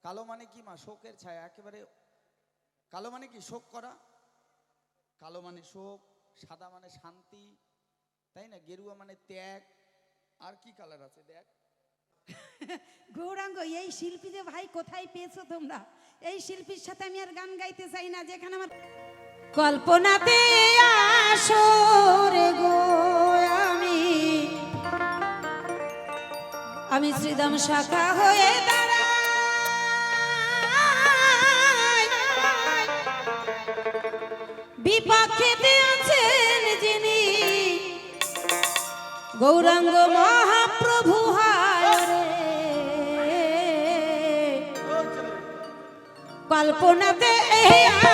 কালো মানে কি মা? শোকের ছায়া, একেবারে কালো মানে কি? শোক করা। কালো মানে শোক, সাদা মানে শান্তি, তাই না? গেরুয়া মানে ত্যাগ। আর কি কালার আছে দেখ? গৌরাঙ্গ, এই শিল্পী যে ভাই কোথায় পেয়েছো তোমরা? এই শিল্পীর সাথে আমি আর গান গাইতে চাই না, যেখানে আমার কল্পনাতে আসরে গো আমি আমি শ্রীদাম শাখা হয়ে দাঁড়াই, বিপক্ষে আছেন যিনি গৌরাঙ্গ মহাপ্রভু হায় রে, কল্পনাতে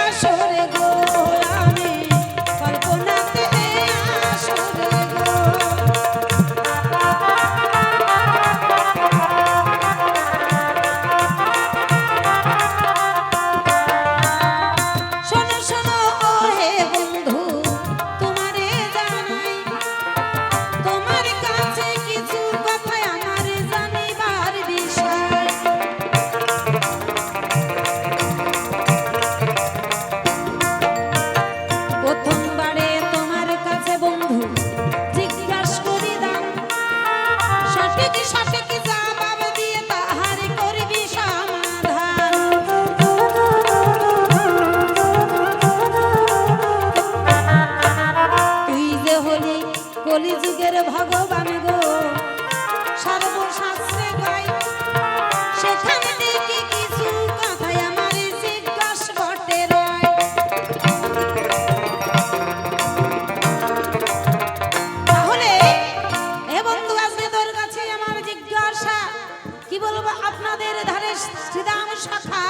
আসরে গো আমি কল্পনাতে আসরে গো। শোনো শোনো ও হে বন্ধু, তোমারে জানাই, তোমার কাছে কিছু কথা আমার জানিবার বিষয়। প্রথমবারে তোমার কাছে বন্ধু জিজ্ঞাসা করি দাম, সঠিক সঠিক জবাব দিয়ে তাহার করবি সমাধান। তুই যে হলি কলিযুগের ভগবান গো, সর্বশাস্ত্রে গাই, সেখান থেকে কিছু কথাই আমার জিজ্ঞাসা বটে রয়। তাহলে এ বন্ধু, আজকে তোর কাছে আমার জিজ্ঞাসা, কি বলবো আপনাদের ধারে শ্রীদাম শাখা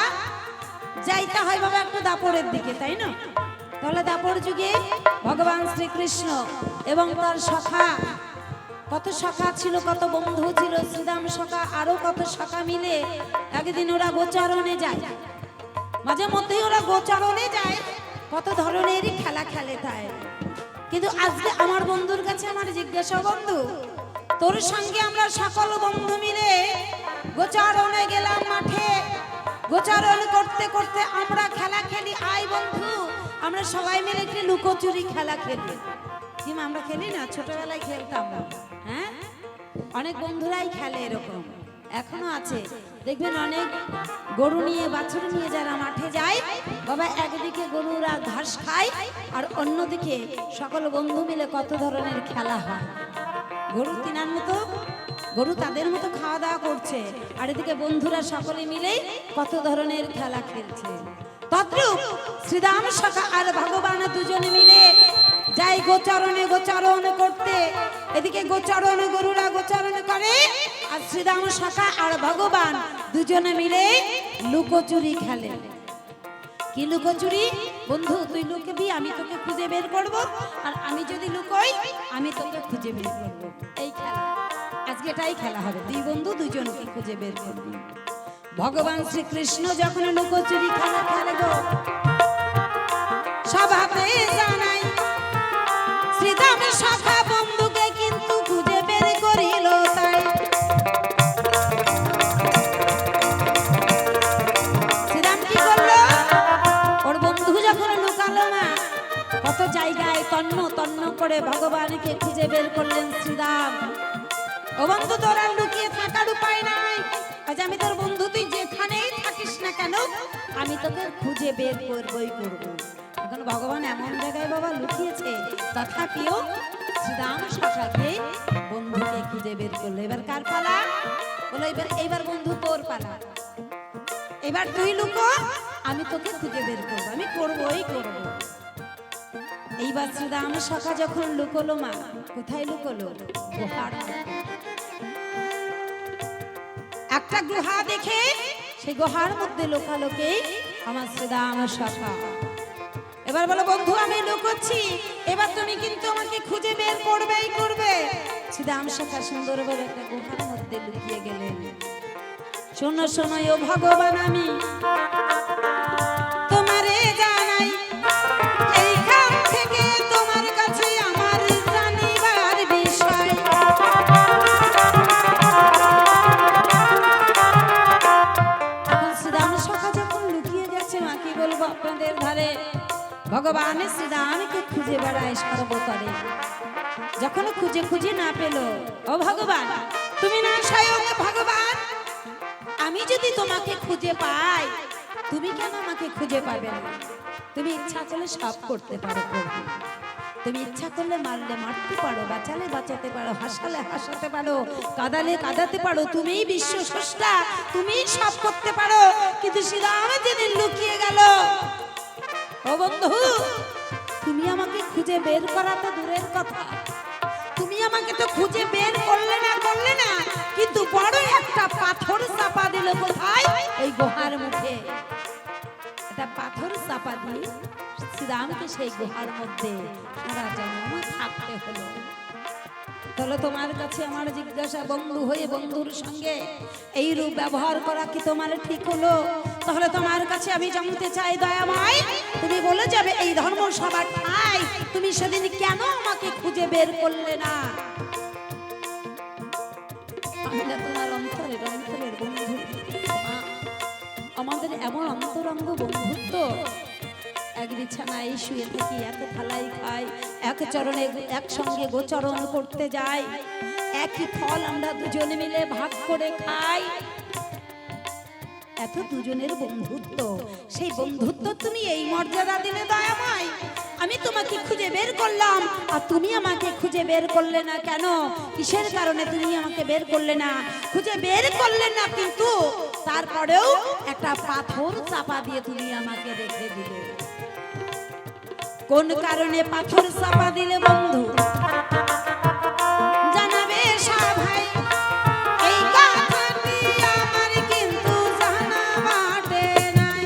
যাইতে হয় বাবা একটু দাপড়ের দিকে, তাই না? তাহলে দাপড় যুগে ভগবান শ্রীকৃষ্ণ এবং তার শাখা, কত শাখা ছিল, কত বন্ধু ছিল, শ্রীদাম শাখা আরো কত শাখা মিলে একদিন ওরা গোচারণে যায়। মাঝে মধ্যেই ওরা গোচারণে যায়, কত ধরনেরই খেলা খেলে তাই। কিন্তু আজকে আমার বন্ধুর কাছে আমার জিজ্ঞাসা, বন্ধু তোর সঙ্গে আমরা সকল বন্ধু মিলে গোচারণে গেলাম মাঠে, গোচারণ করতে করতে আমরা খেলা খেলি, আই বন্ধু আমরা সবাই মিলে একটি লুকোচুরি খেলা খেলি। কি মা, আমরা খেলি না? ছোটবেলায় খেলতাম না, হ্যাঁ? অনেক বন্ধুরাই খেলে এরকম, এখনো আছে। দেখবেন অনেক গরু নিয়ে বাছুর নিয়ে যারা মাঠে যায় বাবা, একদিকে গরুরা ঘাস খায় আর অন্যদিকে সকল বন্ধু মিলে কত ধরনের খেলা হয়। গরু তিনার মতো, গরু তাদের মতো খাওয়া দাওয়া করছে, আর এদিকে বন্ধুরা সকলে মিলে কত ধরনের খেলা খেলছে। তদ্রূপ শ্রীদাম শাখা আর ভগবান দুজনে মিলে যাই গোচারণে গোচারণ করতে, এদিকে গোচারণ গরুরা গোচারণ করে, আর শ্রীদাম শাখা আর ভগবান দুজনে মিলে লুকোচুরি খেলে। কি লুকোচুরি? বন্ধু তুই লুকবি, আমি তোকে খুঁজে বের করব, আর আমি যদি লুকোই আমি তোকে খুঁজে বের করব। এই খেলা আজকে এটাই খেলা হবে, দুই বন্ধু দুজনকে খুঁজে বের করবি। ভগবান শ্রীকৃষ্ণ যখন লুকোচুরি খেলা খেলে গো, সভাতে জানাই শ্রীদাম শাখা বন্ধুকে কিন্তু খুঁজে বের করিল তাই। শ্রীদাম কি করলো? ওর বন্ধু যখন লুকালো না, কত জায়গায় তন্ন তন্ন করে ভগবানকে খুঁজে বের করলেন শ্রীদাম। ও বন্ধু, তোর আর লুকিয়ে থাকার উপায় নাই, আজ আমি তোর বন্ধু, তুই যেখানেই থাকিস না কেন আমি তোকে খুঁজে বের করবই করব। এখন ভগবান এমন জায়গায় বাবা লুকিয়েছে, তথাপিও শ্রীদাম শাখাকে বন্ধুকে খুঁজে বের করলো। এবার কার পালা? বলো এইবার বন্ধু তোর পালা, এবার তুই লুকো, আমি তোকে খুঁজে বের করবো, আমি করবোই করব। এইবার শ্রীদাম শাখা যখন লুকোলো মা, কোথায় লুকোলো? গুহার। একটা গুহা দেখে সেই গুহার মধ্যে লোকালোকে আমার শ্রীদাম শাখা। এবার বলো বন্ধু আমি লুকোচ্ছি, এবার তুমি কিন্তু আমাকে খুঁজে বের করবেই করবে। শ্রীদাম শাখা সুন্দরভাবে একটা গুহার মধ্যে লুকিয়ে গেলেন। শোনো শোনো ও ভগবান, আমি তোমারে জানাই, এইখান থেকে তোমার কাছে আমার জানিবার বিষয়। সখা যখন লুকিয়ে গেছে, মা কি বলবো আপনাদের ধারে, ভগবান শ্রীরামকে খুঁজে বেড়ায় সর্বতরে। যখন খুঁজে খুঁজে না পেল, ও ভগবান তুমি না স্বয়ং ভগবান, আমি যদি তোমাকে খুঁজে পাই, তুমি কেন আমাকে খুঁজে পাবে না? তুমি ইচ্ছা করলে সব করতে পারো প্রভু। তুমি ইচ্ছা করলে মারলে মারতে পারো, বাঁচালে বাঁচাতে পারো, হাসালে হাসাতে পারো, কাঁদালে কাঁদাতে পারো। তুমিই বিশ্ব স্রষ্টা, তুমিই সব করতে পারো। কিন্তু শ্রীরাম যেদিন লুকিয়ে গেল, ও বন্ধু তুমি আমাকে খুঁজে বের করা তো দূরের কথা, তুমি আমাকে তো খুঁজে বের করলে না, কিন্তু বড় একটা পাথর চাপা দিল। কোথায়? এই গুহার মুখে একটা পাথর চাপা দিয়ে শ্রীরামকে সেই গুহার মধ্যে সারা জন্ম থাকতে হলো। তাহলে তোমার কাছে আমার জিজ্ঞাসা, বন্ধু হয়ে বন্ধুর সঙ্গে এই রূপ ব্যবহার করা কি তোমার ঠিক হলো? তাহলে তোমার কাছে আমি জানতে চাই দয়াময়, তুমি বলে যাবে এই ধর্ম সবার ঠাই, তুমি সেদিন কেন আমাকে খুঁজে বের করলে না? আমি না তোমার অন্তরের বন্ধু, আমাদের এমন অন্তরঙ্গ বন্ধুত্ব, এক বিছানায় শুয়ে থাকি, এক থালাই খাই, এক চরণে একসঙ্গে গোচরণ করতে যাই, একই ফল আমরা দুজনে মিলে ভাগ করে খাই। এত দুজনের বন্ধুত্ব, সেই বন্ধুত্ব তুমি এই মর্যাদা দিলে দয়াময়? আমি তোমাকে খুঁজে বের করলাম আর তুমি আমাকে খুঁজে বের করলে না কেন? কিসের কারণে তুমি আমাকে বের করলে না? খুঁজে বের করলে না, কিন্তু তারপরেও একটা পাথর চাপা দিয়ে তুমি আমাকে রেখে দিলে। কোন কারণে পাথর চাপা দিলে বন্ধু জানাবে সবাই, এই কথাটি আমার কিন্তু জানা বাটে নাই।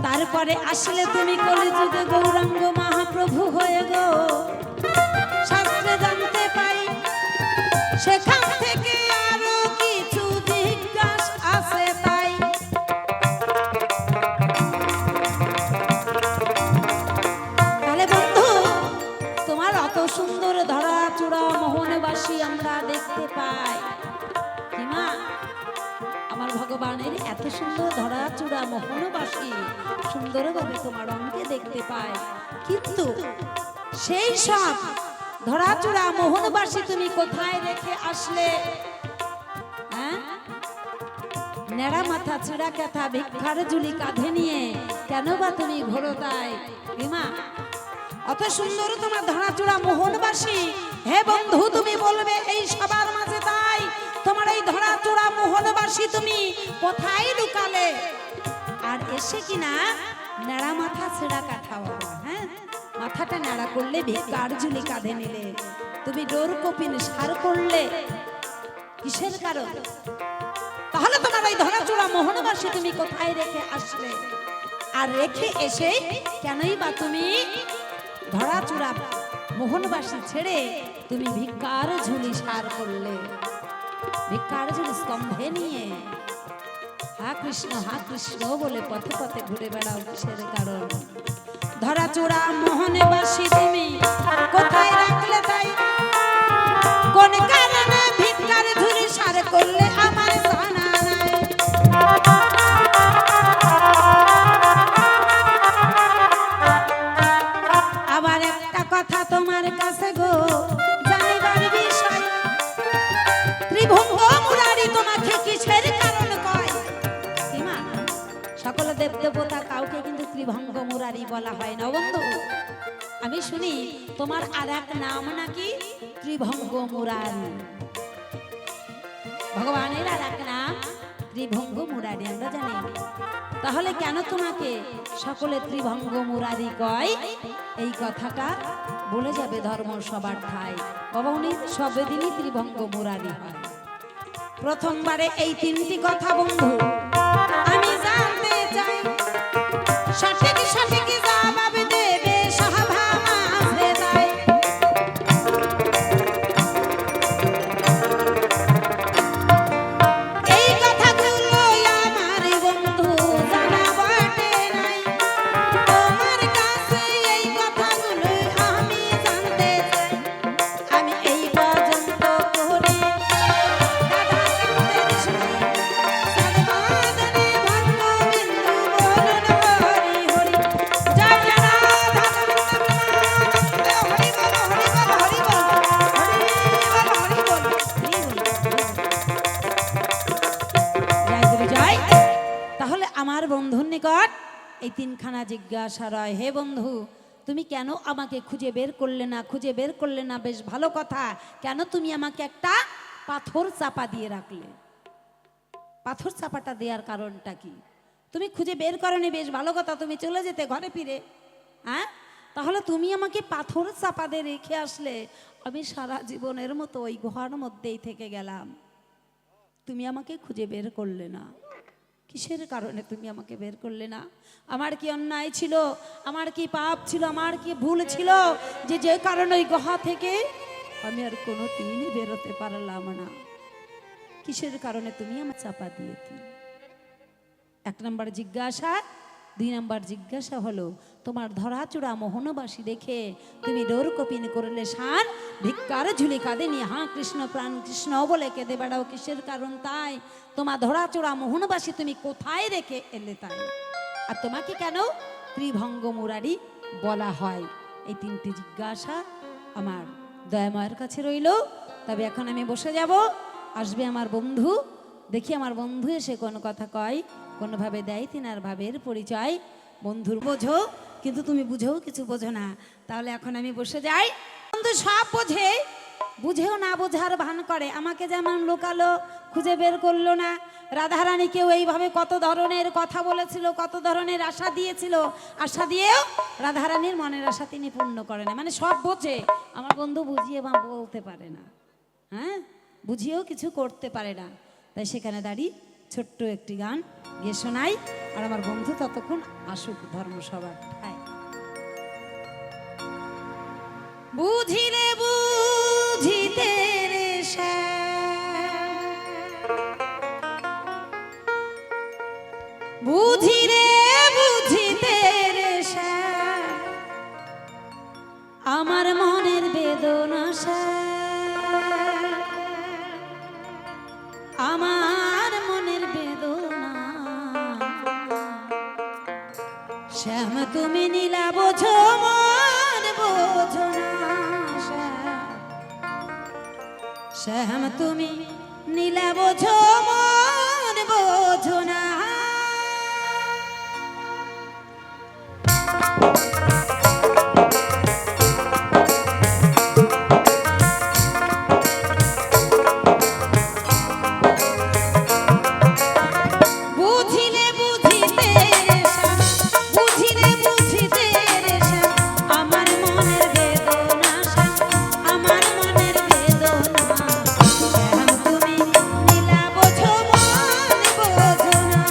তারপরে আসলে তুমি কলিযুগে গৌরাঙ্গ মহাপ্রভু হয়ে গো, শাস্ত্রে জানতে পাই সেখান থেকে আরো কিছু জিজ্ঞাসা আছে তাই। তাহলে বন্ধু তোমার অত সুন্দর ধরা চূড়া মোহনবাসী আমরা দেখতে পাই, কি মা আমার ভগবানের এত সুন্দর ধরা চূড়া মোহনবাসী সুন্দরভাবে তোমার অঙ্গে দেখতে পাই, কিন্তু সেই সব ধরাচূড়া মোহনবাসী তুমি কোথায় রেখে আসলে? হ্যাঁ, নেড়া মাথা ছেঁড়া কাঁথা ভিক্ষার ঝুলি কাঁধে নিয়ে কেন বা তুমি ঘোরো তাই? মা অত সুন্দর তোমার ধরাচূড়া মোহনবাসী, হে বন্ধু তুমি বলবে এই সবার মাঝে তাই তোমার এই ধরাচূড়া মোহনবাসী তুমি কোথায় লুকালে? আর এসে কিনা নেড়া মাথা ছেঁড়া কাঁথা বাবা, হ্যাঁ মাথাটা নেড়া করলে ভিক্ষার ঝুলি কাঁধে নিলে, তুমি ডোর কপিন সার করলে, কিসের কারণ? তাহলে তোমার এই ধরাচূড়া মোহনবাসী তুমি কোথায় রেখে আসলে? আর রেখে এসে কেনই বা তুমি ধরাচূড়া মোহনবাসী ছেড়ে তুমি ভিক্ষার ঝুলি সার করলে? ভিক্ষার ঝুলি স্তম্ভে নিয়ে হা কৃষ্ণ বলে পথে পথে ঘুরে বেড়াও, কিসের কারণ? ধরাচূড়া মোহনবাসী তুমি কোথায় রাখলে তাই? কোন কারণে ভিক্ষার ঝুলি সার করলে আমার জানা নাই। আবার একটা কথা তোমার কাছে গো জানিবার বিষয়, ত্রিভঙ্গ মুরারি তোমাকে কিসের কারণ কয়? সীমা সকল দেব দেবতা কাউকে কিন্তু ত্রিভঙ্গ মুরারি বলা হয় না বন্ধু। আমি শুনি তোমার আর এক নাম নাকি ত্রিভঙ্গ মুরারি। ভগবানের আর এক নাম ত্রিভঙ্গ মুরারি আমরা জানি। তাহলে কেন তোমাকে সকলে ত্রিভঙ্গ মুরারি কয়? এই কথাটা বলে যাবে ধর্ম সবার ঠাই, বাবা উনি সবেদিনই ত্রিভঙ্গ মুরারি হয়। প্রথমবারে এই তিনটি কথা বন্ধু আমি জানতে চাই, সঠিক সঠিক জবাব দেবে সভা মাঝে তাই। এই কথাগুলো আমার বন্ধু জানা বটে নাই, তোমার কাছে এই কথাগুলো আমি জানতে চাই। আমি এই পর্যন্ত এই তিনখানা জিজ্ঞাসা রয়। হে বন্ধু, তুমি কেন আমাকে খুঁজে বের করলে না, খুঁজে বের করলে না? বেশ ভালো কথা, কেন তুমি আমাকে একটা পাথর চাপা দিয়ে রাখলে? পাথর চাপাটা দেওয়ার কারণটা কি? তুমি খুঁজে বের করনি, বেশ ভালো কথা, তুমি চলে যেতে ঘরে ফিরে। হ্যাঁ, তাহলে তুমি আমাকে পাথর চাপা দিয়ে রেখে আসলে, আমি সারা জীবনের মতো ওই গুহার মধ্যেই থেকে গেলাম। তুমি আমাকে খুঁজে বের করলে না, কিসের কারণে তুমি আমাকে বের করলে না? আমার কি অন্যায় ছিল, আমার কি পাপ ছিল, আমার কি ভুল ছিল, যে যে কারণে ওই গুহা থেকে আমি আর কোনো দিনই বেরোতে পারলাম না? কিসের কারণে তুমি আমার চাপা দিয়েছি? এক নম্বর জিজ্ঞাসা। দুই নম্বর জিজ্ঞাসা হলো, তোমার ধরাচূড়া মোহনবাসী দেখে তুমি ডোর কপিন করলে শান, ভিক্ষার ঝুলি কাঁদে নিয়ে হা কৃষ্ণ প্রাণ কৃষ্ণ বলে কেঁদে বেড়াও, কিসের কারণ? তাই তোমার ধরাচূড়া মোহনবাসী তুমি কোথায় রেখে এলে তাই? আর তোমাকে কেন ত্রিভঙ্গ মুরারি বলা হয়? এই তিনটি জিজ্ঞাসা আমার দয়াময়ের কাছে রইল। তবে এখন আমি বসে যাব, আসবে আমার বন্ধু, দেখি আমার বন্ধু এসে কোন কথা কয়, কোনোভাবে দেয় তিনার ভাবের পরিচয়। বন্ধুর বোঝো, কিন্তু তুমি বুঝেও কিছু বোঝো না। তাহলে এখন আমি বসে যাই। বন্ধু সব বোঝে, বুঝেও না বোঝার ভান করে। আমাকে যেমন লোকালো, খুঁজে বের করলো না। রাধারানীকেও এইভাবে কত ধরনের কথা বলেছিল, কত ধরনের আশা দিয়েছিল, আশা দিয়েও রাধারানীর মনের আশা তিনি পূর্ণ করে না। মানে সব বোঝে, আমার বন্ধু বুঝিয়ে বা বলতে পারে না। হ্যাঁ, বুঝিয়েও কিছু করতে পারে না। তাই সেখানে দাঁড়িয়ে ছোট্ট একটি গান গিয়ে শোনাই, আর আমার বন্ধু ততক্ষণ আসুক ধর্মসভা। বুঝিলে বুঝিতে রে বুঝিরে বুঝিতে রে আমার মনের বেদনা, আমার মনের বেদনা। শ্যাম তুমি নীলা বোঝো মন বোঝো না, শ্যাম তুমি নীলা বোঝো মন বোঝো না। বোঝো মন বোঝো না।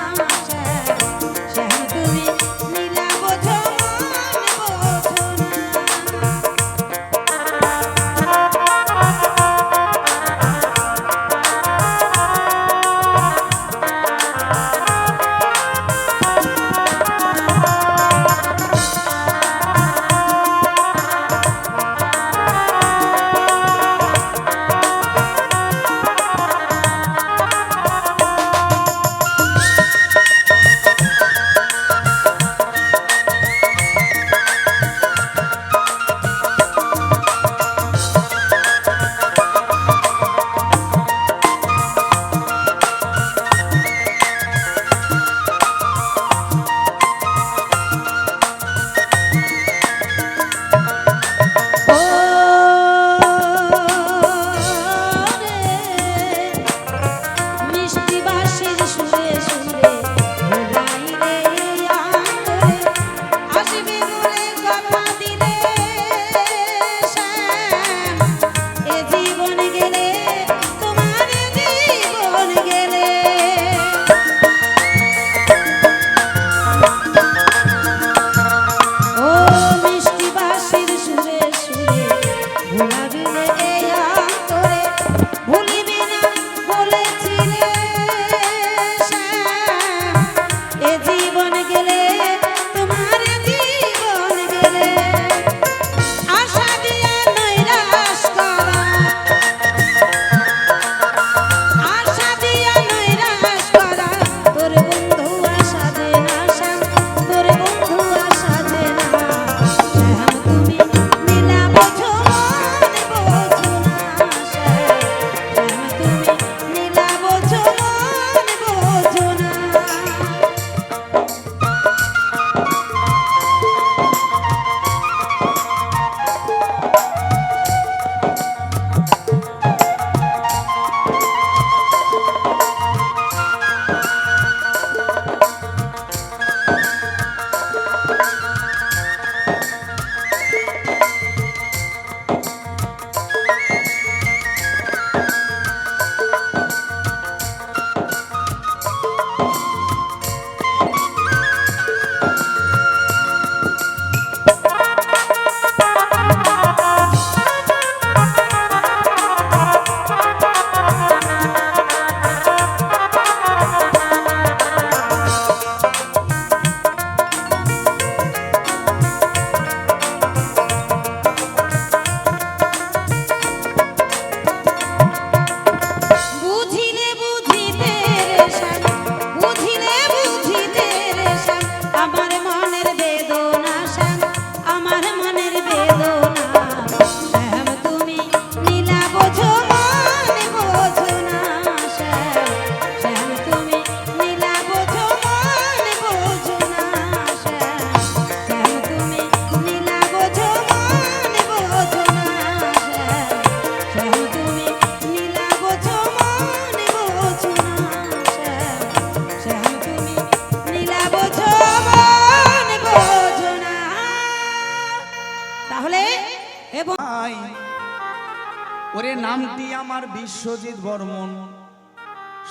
ওরে নামটি আমার বিশ্বজিৎ বর্মন,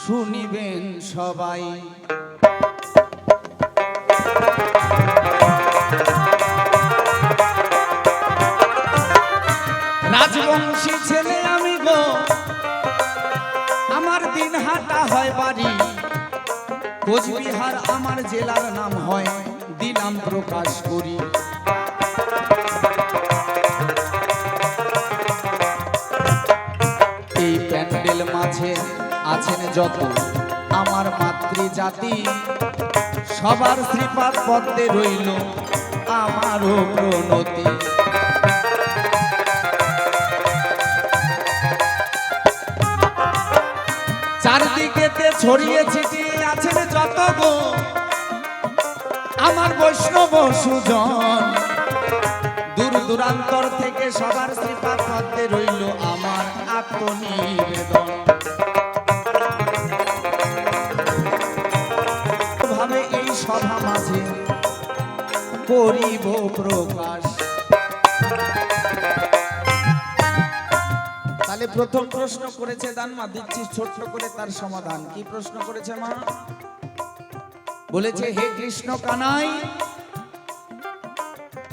শুনিবেন সবাই। রাজবংশী ছেলে আমি গো, আমার দিন হাটা হয় বাড়ি, কোচবিহার আমার জেলার নাম হয়, দিলাম প্রকাশ করি। এই প্যান্ডেল মাঝে আছেন যত আমার মাতৃজাতি, সবার শ্রীপাদ পদ্মে রইল আমারও প্রণতি। চারদিকেতে ছড়িয়ে ছিটিয়ে আছেন যত গো আমার বৈষ্ণব সুজন, দূর দূরান্তর থেকে সবার শ্রীপাদ পদ্মে রইল আমার আত্মনিবেদন। ভাবে এই সভা মাঝে করিব প্রকাশ। তাহলে প্রথম প্রশ্ন করেছে দান মা, দিচ্ছি ছোট্ট করে তার সমাধান। কি প্রশ্ন করেছে মা? বলেছে, হে কৃষ্ণ কানাই,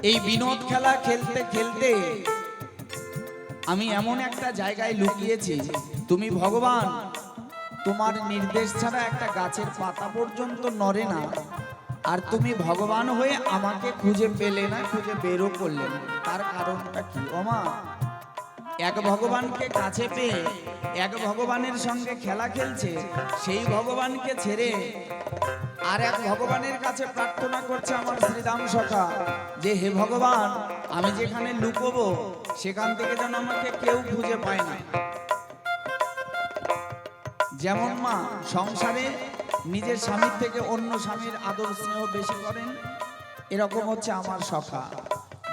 এই বিনোদ খেলা খেলতে খেলতে আমি এমন একটা জায়গায় লুকিয়েছি, তুমি ভগবান, তোমার নির্দেশ ছাড়া একটা গাছের পাতা পর্যন্ত নড়ে না, আর তুমি ভগবান হয়ে আমাকে খুঁজে পেলে না, খুঁজে বেরো করলে না, তার কারণটা কি? ওমা, এক ভগবানকে কাছে পেয়ে এক ভগবানের সঙ্গে খেলা খেলছে, সেই ভগবানকে ছেড়ে আর এক ভগবানের কাছে প্রার্থনা করছে আমার শ্রীদাম সখা, যে হে ভগবান, আমি যেখানে লুকোবো সেখান থেকে যেন আমাকে কেউ খুঁজে পায় না। যেমন মা সংসারে নিজের স্বামীর থেকে অন্য স্বামীর আদর স্নেহ বেশি করেন, এরকম হচ্ছে আমার সখা।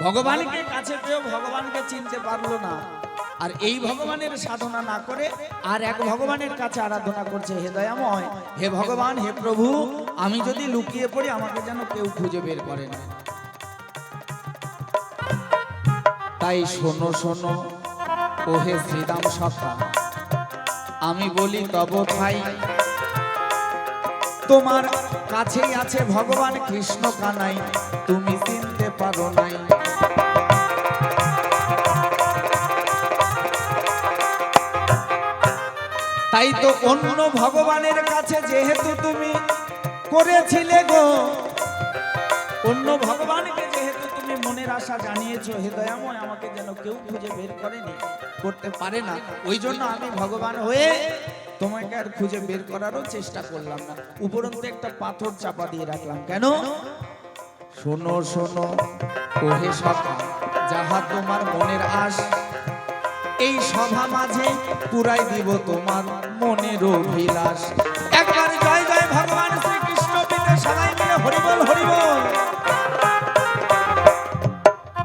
ভগবানকে কাছে পেয়েও ভগবানকে চিনতে পারলো না, আর এই ভগবানের সাধনা না করে আর এক ভগবানের কাছে আরাধনা করছে। হে দয়াময়, হে ভগবান, হে প্রভু, আমি যদি লুকিয়ে পড়ি আমাকে যেন কেউ খুঁজে বের করে না। তাই শোনো শোনো ও হে শ্রীদাম সখা, আমি বলি তব ভাই, তোমার কাছেই আছে ভগবান কৃষ্ণ কানাই, তুমি চিনতে পারো নাই। তাই তো অন্য ভগবানের কাছে যেহেতু তুমি করেছিলে গো, অন্য ভগবানকে যেহেতু তুমি মনের আশা জানিয়েছো, হে দয়াময়, আমাকে যেন কেউ খুঁজে বের করেনি, করতে পারে না, ওই জন্য আমি ভগবান হয়ে তোমাকে আর খুঁজে বের করারও চেষ্টা করলাম না, উপরন্তু একটা পাথর চাপা দিয়ে রাখলাম। কেন? শোনো শোনো ও হে সখা, যাহা তোমার মনের আশ, এই সভা মাঝে পুরাই দিব তোমার মনের অভিলাষ। একবার জয় জয় ভগবান শ্রীকৃষ্ণ বিনে সবাই মিলে হরিবল হরিবল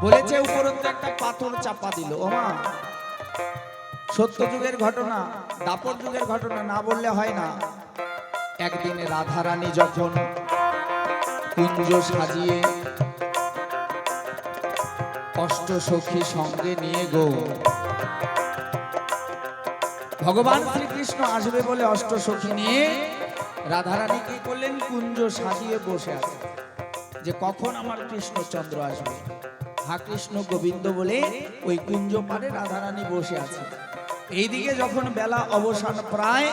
বলেছে, উপরন্তু একটা পাথর চাপা দিল। ওমা, সত্য যুগের ঘটনা, দাপর যুগের ঘটনা না বললে হয় না। একদিন রাধারানী যখন কুঞ্জ সাজিয়ে অষ্টসখী সঙ্গে নিয়ে গো, ভগবান শ্রীকৃষ্ণ আসবে বলে অষ্টসখী নিয়ে রাধারানী কি করলেন? কুঞ্জ সাজিয়ে বসে আছে, যে কখন আমার কৃষ্ণচন্দ্র আসবে। হা কৃষ্ণ গোবিন্দ বলে ওই কুঞ্জ পারে রাধারানী বসে আছে। এইদিকে যখন বেলা অবসান প্রায়,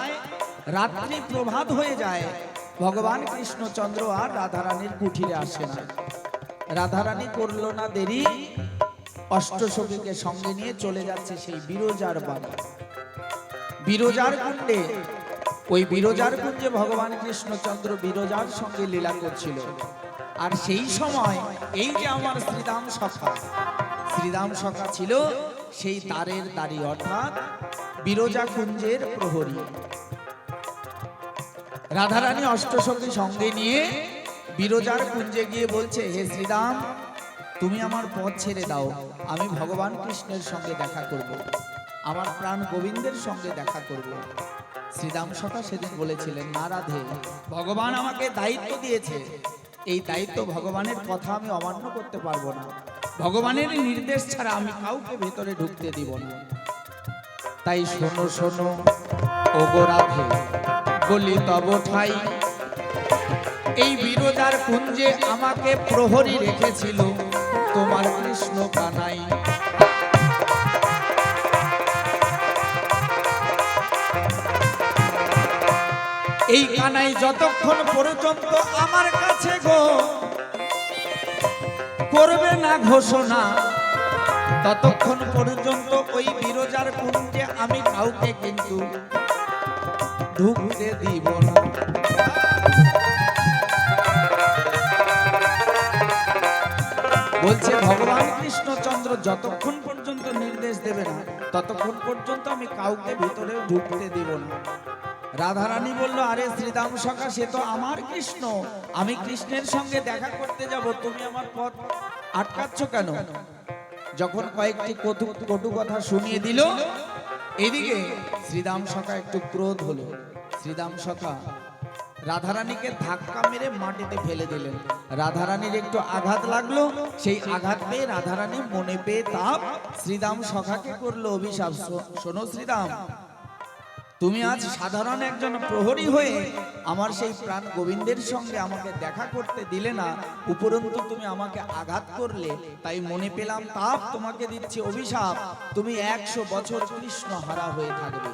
রাত্রি প্রভাত হয়ে যায়, ভগবান কৃষ্ণচন্দ্র আর রাধারানীর কুঠিরে আসে না। রাধারানী করলো না দেরি, অষ্টসখীকে সঙ্গে নিয়ে চলে যাচ্ছে সেই বিরজার বাড়ি, বিরজার কুণ্ডে। ওই বিরজার কুঞ্জে ভগবান কৃষ্ণচন্দ্র বিরজার সঙ্গে লীলা করছিল। আর সেই সময় এই যে আমার শ্রীদাম সখা, শ্রীদাম সখা ছিল সেই দ্বারের দ্বারী, অর্থাৎ বিরজা কুঞ্জের প্রহরী। রাধারানী অষ্টসখী সঙ্গে নিয়ে বিরজার কুঞ্জে গিয়ে বলছে, হে শ্রীদাম, তুমি আমার পথ ছেড়ে দাও, আমি ভগবান কৃষ্ণের সঙ্গে দেখা করব, আমার প্রাণ গোবিন্দের সঙ্গে দেখা করব। শ্রীদাম সখা সেদিন বলেছিলেন, না রাধে, ভগবান আমাকে দায়িত্ব দিয়েছে, এই দায়িত্ব ভগবানের কথা আমি অমান্য করতে পারবো না, ভগবানের নির্দেশ ছাড়া আমি কাউকে ভেতরে ঢুকতে দিব না। তাই শোনো শোনো ওগো রাধে বলি তব ঠাই, এই বিরজার কুঞ্জে আমাকে প্রহরী রেখেছিল তোমার কৃষ্ণ কানাই। এই কানাই যতক্ষণ পর্যন্ত আমার কাছে গো করবে না ঘোষণা, ততক্ষণ পর্যন্ত ওই বিরজার কুঞ্জে আমি কাউকে কিন্তু ঢুকতে দিব না। বলছে ভগবান কৃষ্ণচন্দ্র যতক্ষণ পর্যন্ত নির্দেশ দেবে না ততক্ষণ পর্যন্ত আমি কাউকে ভিতরে ঢুকতে দিব না। রাধারানী বলল, আরে শ্রীদাম সখা, সে তো আমার কৃষ্ণ, আমি কৃষ্ণের সঙ্গে দেখা করতে যাব, তুমি আমার পথ আটকাচ্ছ কেন? যখন কয়েকটি কটু কথা শুনিয়ে দিল, এদিকে শ্রীদাম সখা একটু ক্রোধ হলো। শ্রীদাম সখা রাধারানীকে ধাক্কা মেরে মাটিতে ফেলে দিলেন। রাধারানীর একটু আঘাত লাগলো, সেই আঘাত পেয়ে রাধারানী মনে পেয়ে তাপ শ্রীদাম সখাকে করলো অভিশাপ। শোনো শ্রীদাম, তুমি আজ সাধারণ একজন প্রহরী হয়ে আমার সেই প্রাণ গোবিন্দের সঙ্গে আমাকে দেখা করতে দিলে না, উপরন্তু তুমি আমাকে আঘাত করলে, তাই মনে পেলাম তাপ, তোমাকে দিচ্ছি অভিশাপ, তুমি 100 বছর কৃষ্ণ হারা হয়ে থাকবে।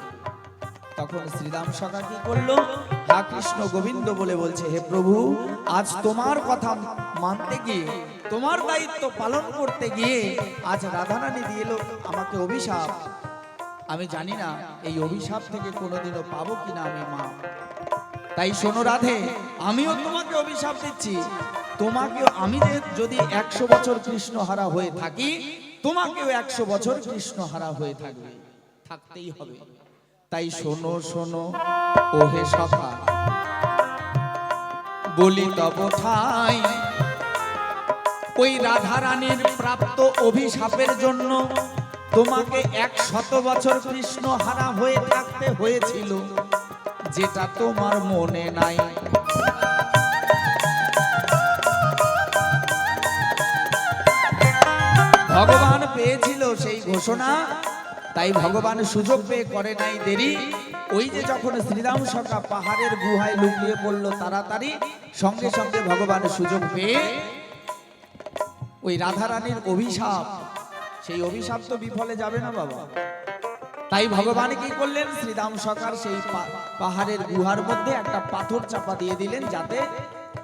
তখন শ্রীরাম সখা কি করলো? হা কৃষ্ণ গোবিন্দ বলে বলছে, হে প্রভু, আজ তোমার কথা মানতে গিয়ে, তোমার দায়িত্ব পালন করতে গিয়ে আজ রাধারানী দিয়েলো আমাকে অভিশাপ। আমি জানি না এই অভিশাপ থেকে কোনোদিনও পাবো কিনা আমি মা। তাই শোনো রাধে, আমিও তোমাকে অভিশাপ দিচ্ছি, তোমাকেও আমি যদি 100 বছর কৃষ্ণ হারা হয়ে থাকি, তোমাকেও 100 বছর কৃষ্ণ হারা হয়ে থাকবে, থাকতেই হবে। তাই শোনো শোনো ওহে সখা বলি তব ঠাই, ওই রাধারানীর প্রাপ্ত অভিশাপের জন্য তোমাকে 100 বছর কৃষ্ণ হারা হয়ে থাকতে হয়েছিল, যেটা তোমার মনে নাই। ভগবান পেয়েছিল সেই ঘোষণা, তাই ভগবান সুযোগ পেয়ে করে নাই দেরি। ওই যে যখন শ্রীরাম সখা পাহাড়ের গুহায় লুকিয়ে পড়ল তাড়াতাড়ি, সঙ্গে সঙ্গে ভগবান সুযোগ পেয়ে ওই রাধারানীর অভিশাপ, সেই অভিশাপ তো বিফলে যাবে না বাবা। তাই ভগবান কি করলেন? শ্রীরাম সখার সেই পাহাড়ের গুহার মধ্যে একটা পাথর চাপা দিয়ে দিলেন, যাতে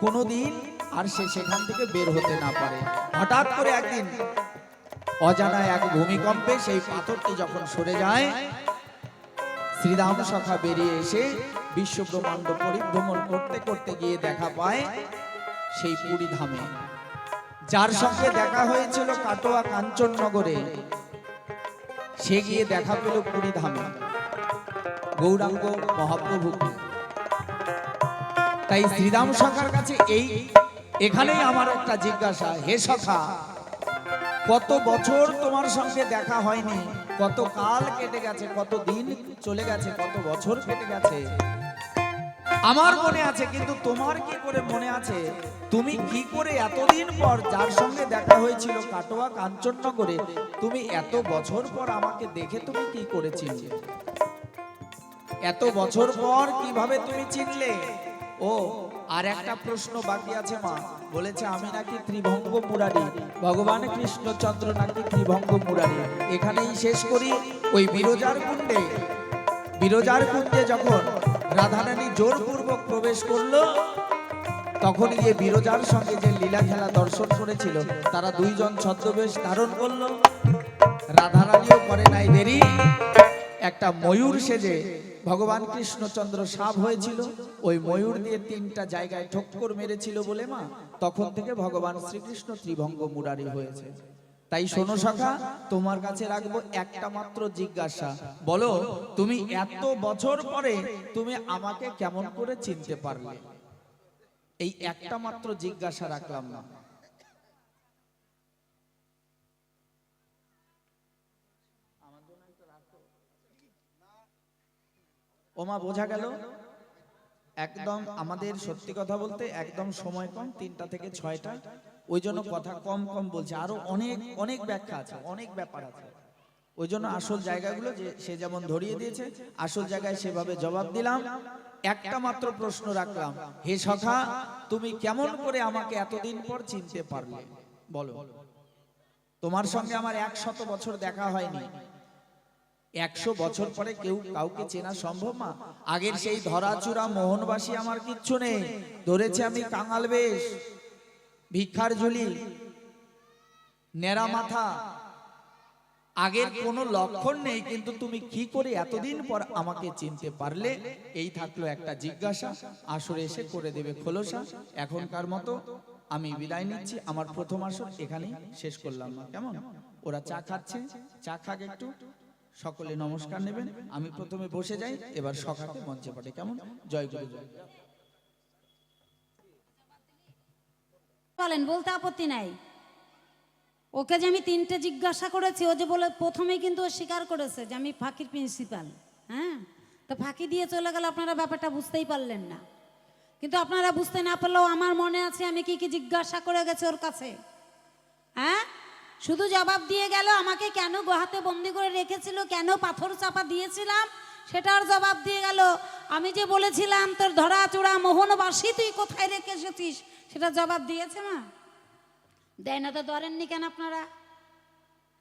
কোনোদিন আর সে সেখান থেকে বের হতে না পারে। হঠাৎ করে একদিন অজানা এক ভূমিকম্পে সেই পাথরটি যখন সরে যায়, শ্রীরাম সখা বেরিয়ে এসে বিশ্ব ব্রহ্মাণ্ড পরিভ্রমণ করতে করতে গিয়ে দেখা পায় সেই পুরী ধামে, যার সঙ্গে দেখা হয়েছিল কাটোয়া কাঞ্চননগরে, সে গিয়ে দেখা পেল পুরী ধামে গৌরাঙ্গ মহাপ্রভুকে। তাই শ্রীরাম সখার কাছে এখানেই আমার একটা জিজ্ঞাসা, হে সখা, কত বছর তোমার সঙ্গে দেখা হয়নি, কত কাল কেটে গেছে, কত দিন চলে গেছে, কত বছর কেটে গেছে, আমার মনে আছে, কিন্তু তোমার কি করে মনে আছে? তুমি কি করে এতদিন পর, যার সঙ্গে দেখা হয়েছিল কাটোয়া কাঞ্চননগরে, তুমি এত বছর পর আমাকে দেখে তুমি কি করে চিনলে? এত বছর পর কিভাবে তুমি চিনলে? ও আর একটা প্রশ্ন বাকি আছে মা। বলেছে আমি নাকি ত্রিভঙ্গ মুরারি, ভগবান কৃষ্ণচন্দ্র নাকি ত্রিভঙ্গ মুরারি। এখানেই শেষ করি। ওই বিরজার কুণ্ডে যখন রাধারানী জোরপূর্বক প্রবেশ করলো, তখন গিয়ে বিরজার সঙ্গে যে লীলা খেলা দর্শন করেছিল, তারা দুইজন ছদ্মবেশ ধারণ করলো। রাধারানীও করে নাই দেরি, একটা ময়ূর সেজে ভগবান কৃষ্ণচন্দ্র সাপ হয়েছিল, ওই ময়ূর দিয়ে 3টা জায়গায় ঠক্কর মেরেছিল বলে মা, তখন থেকে ভগবান শ্রীকৃষ্ণ ত্রিভঙ্গ মুরারি হয়েছে। তাই শোনো সখা, তোমার কাছে রাখবো একটা মাত্র জিজ্ঞাসা, বলো তুমি এত বছর পরে তুমি আমাকে কেমন করে চিনতে পারলে? এই একটা মাত্র জিজ্ঞাসা রাখলাম না। ওমা বোঝা গেল? একদম আমাদের সত্যি কথা বলতে একদম সময় কম, 3টা থেকে 6টা, ওই জন্য কথা কম কম বলছে। আরো অনেক অনেক ব্যাখ্যা আছে, অনেক ব্যাপার আছে। ওই জন্য আসল জায়গাগুলো যে সে যেমন ধরিয়ে দিয়েছে আসল জায়গায় সেভাবে জবাব দিলাম। একটা মাত্র প্রশ্ন রাখলাম, হে সখা তুমি কেমন করে আমাকে এতদিন পর চিনতে পারলে বলো? তোমার সঙ্গে আমার 100 বছর দেখা হয়নি, 100 বছর পরে কেউ কাউকে চেনা সম্ভব না। আগের সেই ধরাচূড়া মোহনবাসী আমার কিচ্ছু নেই, ধরেছে আমি কাঙাল বেশ, ভিক্ষার ঝুলি, নেড়া মাথা, আগের কোনো লক্ষণ নেই, কিন্তু তুমি কি করে এতদিন পর আমাকে চিনতে পারলে? এই থাকলো একটা জিজ্ঞাসা, আসরে এসে করে দেবে খোলসা। এখনকার মতো আমি বিদায় নিচ্ছি, আমার প্রথম আসর এখানেই শেষ করলাম না, কেমন? ওরা চা খাচ্ছে, চা খাক একটু, সকলে নমস্কার নেবেন। আমি প্রথমে বসে যাই, এবার সখাকে মঞ্চে পাঠে, কেমন? জয় গুরু জয়। বলেন, বলতে আপত্তি নাই। ওকে যে আমি 3টে জিজ্ঞাসা করেছি, ও যে বলে প্রথমেই কিন্তু ও স্বীকার করেছে যে আমি ফাঁকির প্রিন্সিপাল। হ্যাঁ, তো ফাঁকি দিয়ে চলে গেল, আপনারা ব্যাপারটা বুঝতেই পারলেন না। কিন্তু আপনারা বুঝতে না পারলেও আমার মনে আছে আমি কি কি জিজ্ঞাসা করে গেছি ওর কাছে। হ্যাঁ, শুধু জবাব দিয়ে গেল, আমাকে কেন গুহাতে বন্দি করে রেখেছিল, কেন পাথর চাপা দিয়েছিলাম সেটার জবাব দিয়ে গেল। আমি যে বলেছিলাম তোর ধরাচূড়া মোহনবাসী তুই কোথায় রেখে এসেছিস, সেটা জবাব দিয়েছে মা? দেয় না তো, ধরেননি কেন আপনারা?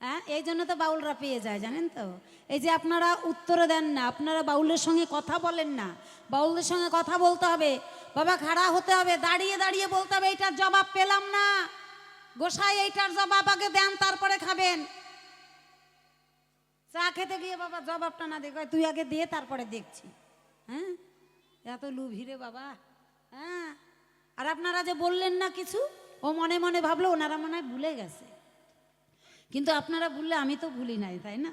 হ্যাঁ, এই জন্য তো বাউলরা পেয়ে যায়, জানেন তো। এই যে আপনারা উত্তর দেন না, আপনারা বাউলের সঙ্গে কথা বলেন না। বাউলদের সঙ্গে কথা বলতে হবে, বাবা খাড়া হতে হবে, দাঁড়িয়ে দাঁড়িয়ে বলতে হবে এইটার জবাব পেলাম না, গোসাই এইটার জবাব আগে দেন তারপরে খাবেন। চা খেতে গিয়ে বাবা জবাবটা না দেখো, তুই আগে দিয়ে তারপরে দেখছি। হ্যাঁ, এত লুভিরে বাবা। হ্যাঁ, আর আপনারা যে বললেন না কিছু, ও মনে মনে ভাবলো ওনারা মনে হয় ভুলে গেছে, কিন্তু আপনারা ভুললে আমি তো ভুলি নাই, তাই না?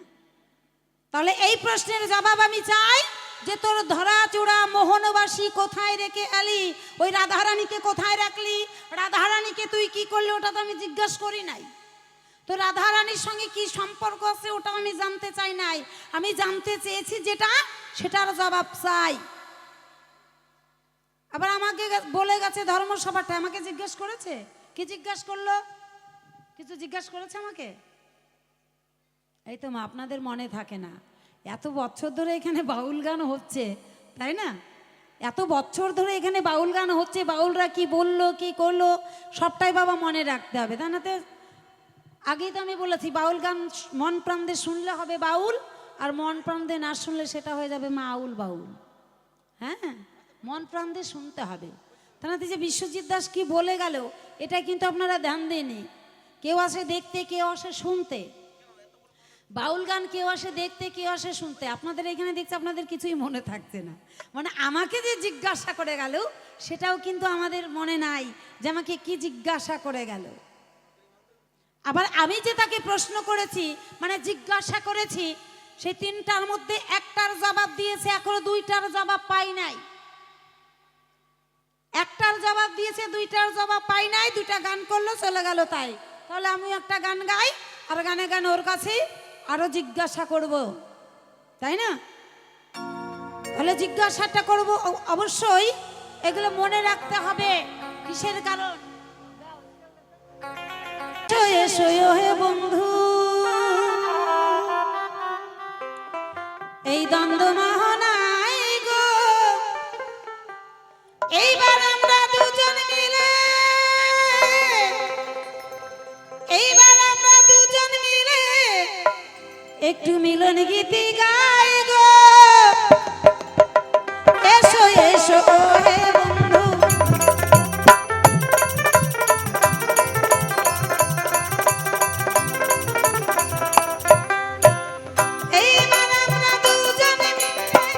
তাহলে এই প্রশ্নের জবাব আমি চাই যে তোর ধরাচূড়া মোহনবাসী কোথায় রেখে এলি, ওই রাধারানীকে কোথায় রাখলি, রাধারানীকে তুই কি করলি ওটা তো আমি জিজ্ঞাসা করি নাই। তো রাধারানীর সঙ্গে কি সম্পর্ক আছে ওটা আমি জানতে চাই নাই, আমি জানতে চেয়েছি যেটা সেটার জবাব চাই। আবার আমাকে বলে গেছে ধর্মসভাটা, আমাকে জিজ্ঞেস করেছে, কি জিজ্ঞেস করলো? কিছু জিজ্ঞেস করেছে আমাকে? এই তো মা, আপনাদের মনে থাকে না, এত বছর ধরে এখানে বাউল গান হচ্ছে, তাই না? এত বছর ধরে এখানে বাউল গান হচ্ছে, বাউলরা কি বললো কি করলো সবটাই বাবা মনে রাখতে হবে, তাই না? তো আগেই তো আমি বলেছি, বাউল গান মন প্রাণ দিয়ে শুনলে হবে বাউল, আর মন প্রাণ দিয়ে না শুনলে সেটা হয়ে যাবে মা আউল বাউল। হ্যাঁ, মন প্রাণ দিয়ে শুনতে হবে। তা না যে বিশ্বজিৎ দাস কি বলে গেল এটা কিন্তু আপনারা ধ্যান দেননি। কেউ আসে দেখতে, কেউ আসে শুনতে। বাউল গান কেউ আসে দেখতে, কেউ আসে শুনতে। আপনাদের এখানে দেখছি আপনাদের কিছুই মনে থাকছে না, মানে আমাকে যে জিজ্ঞাসা করে গেল সেটাও কিন্তু আমাদের মনে নাই যে আমাকে কি জিজ্ঞাসা করে গেল। আবার আমি যে তাকে প্রশ্ন করেছি, মানে জিজ্ঞাসা করেছি, সেই 3টার মধ্যে 1টার জবাব দিয়েছে, এখনো 2টার জবাব পাই নাই। 1টার জবাব দিয়েছে, 2টার জবাব পাই নাই, 2টা গান করলো চলে গেল। তাই তাহলে আমি একটা গান গাই, আর গানে গানে ওর কাছে আরো জিজ্ঞাসা করব, তাই না? তাহলে জিজ্ঞাসাটা করব অবশ্যই, এগুলো মনে রাখতে হবে। কিসের কারণ? এসো হে বন্ধু, এই দ্বন্দ্ব মোহনাই গো, এইবার আমরা দুজন মিলে, এইবার আমরা দুজন মিলে একটু মিলন গীতি গাই গো। এসো এসো হে বন্ধু, এইবার আমরা দুজন মিলে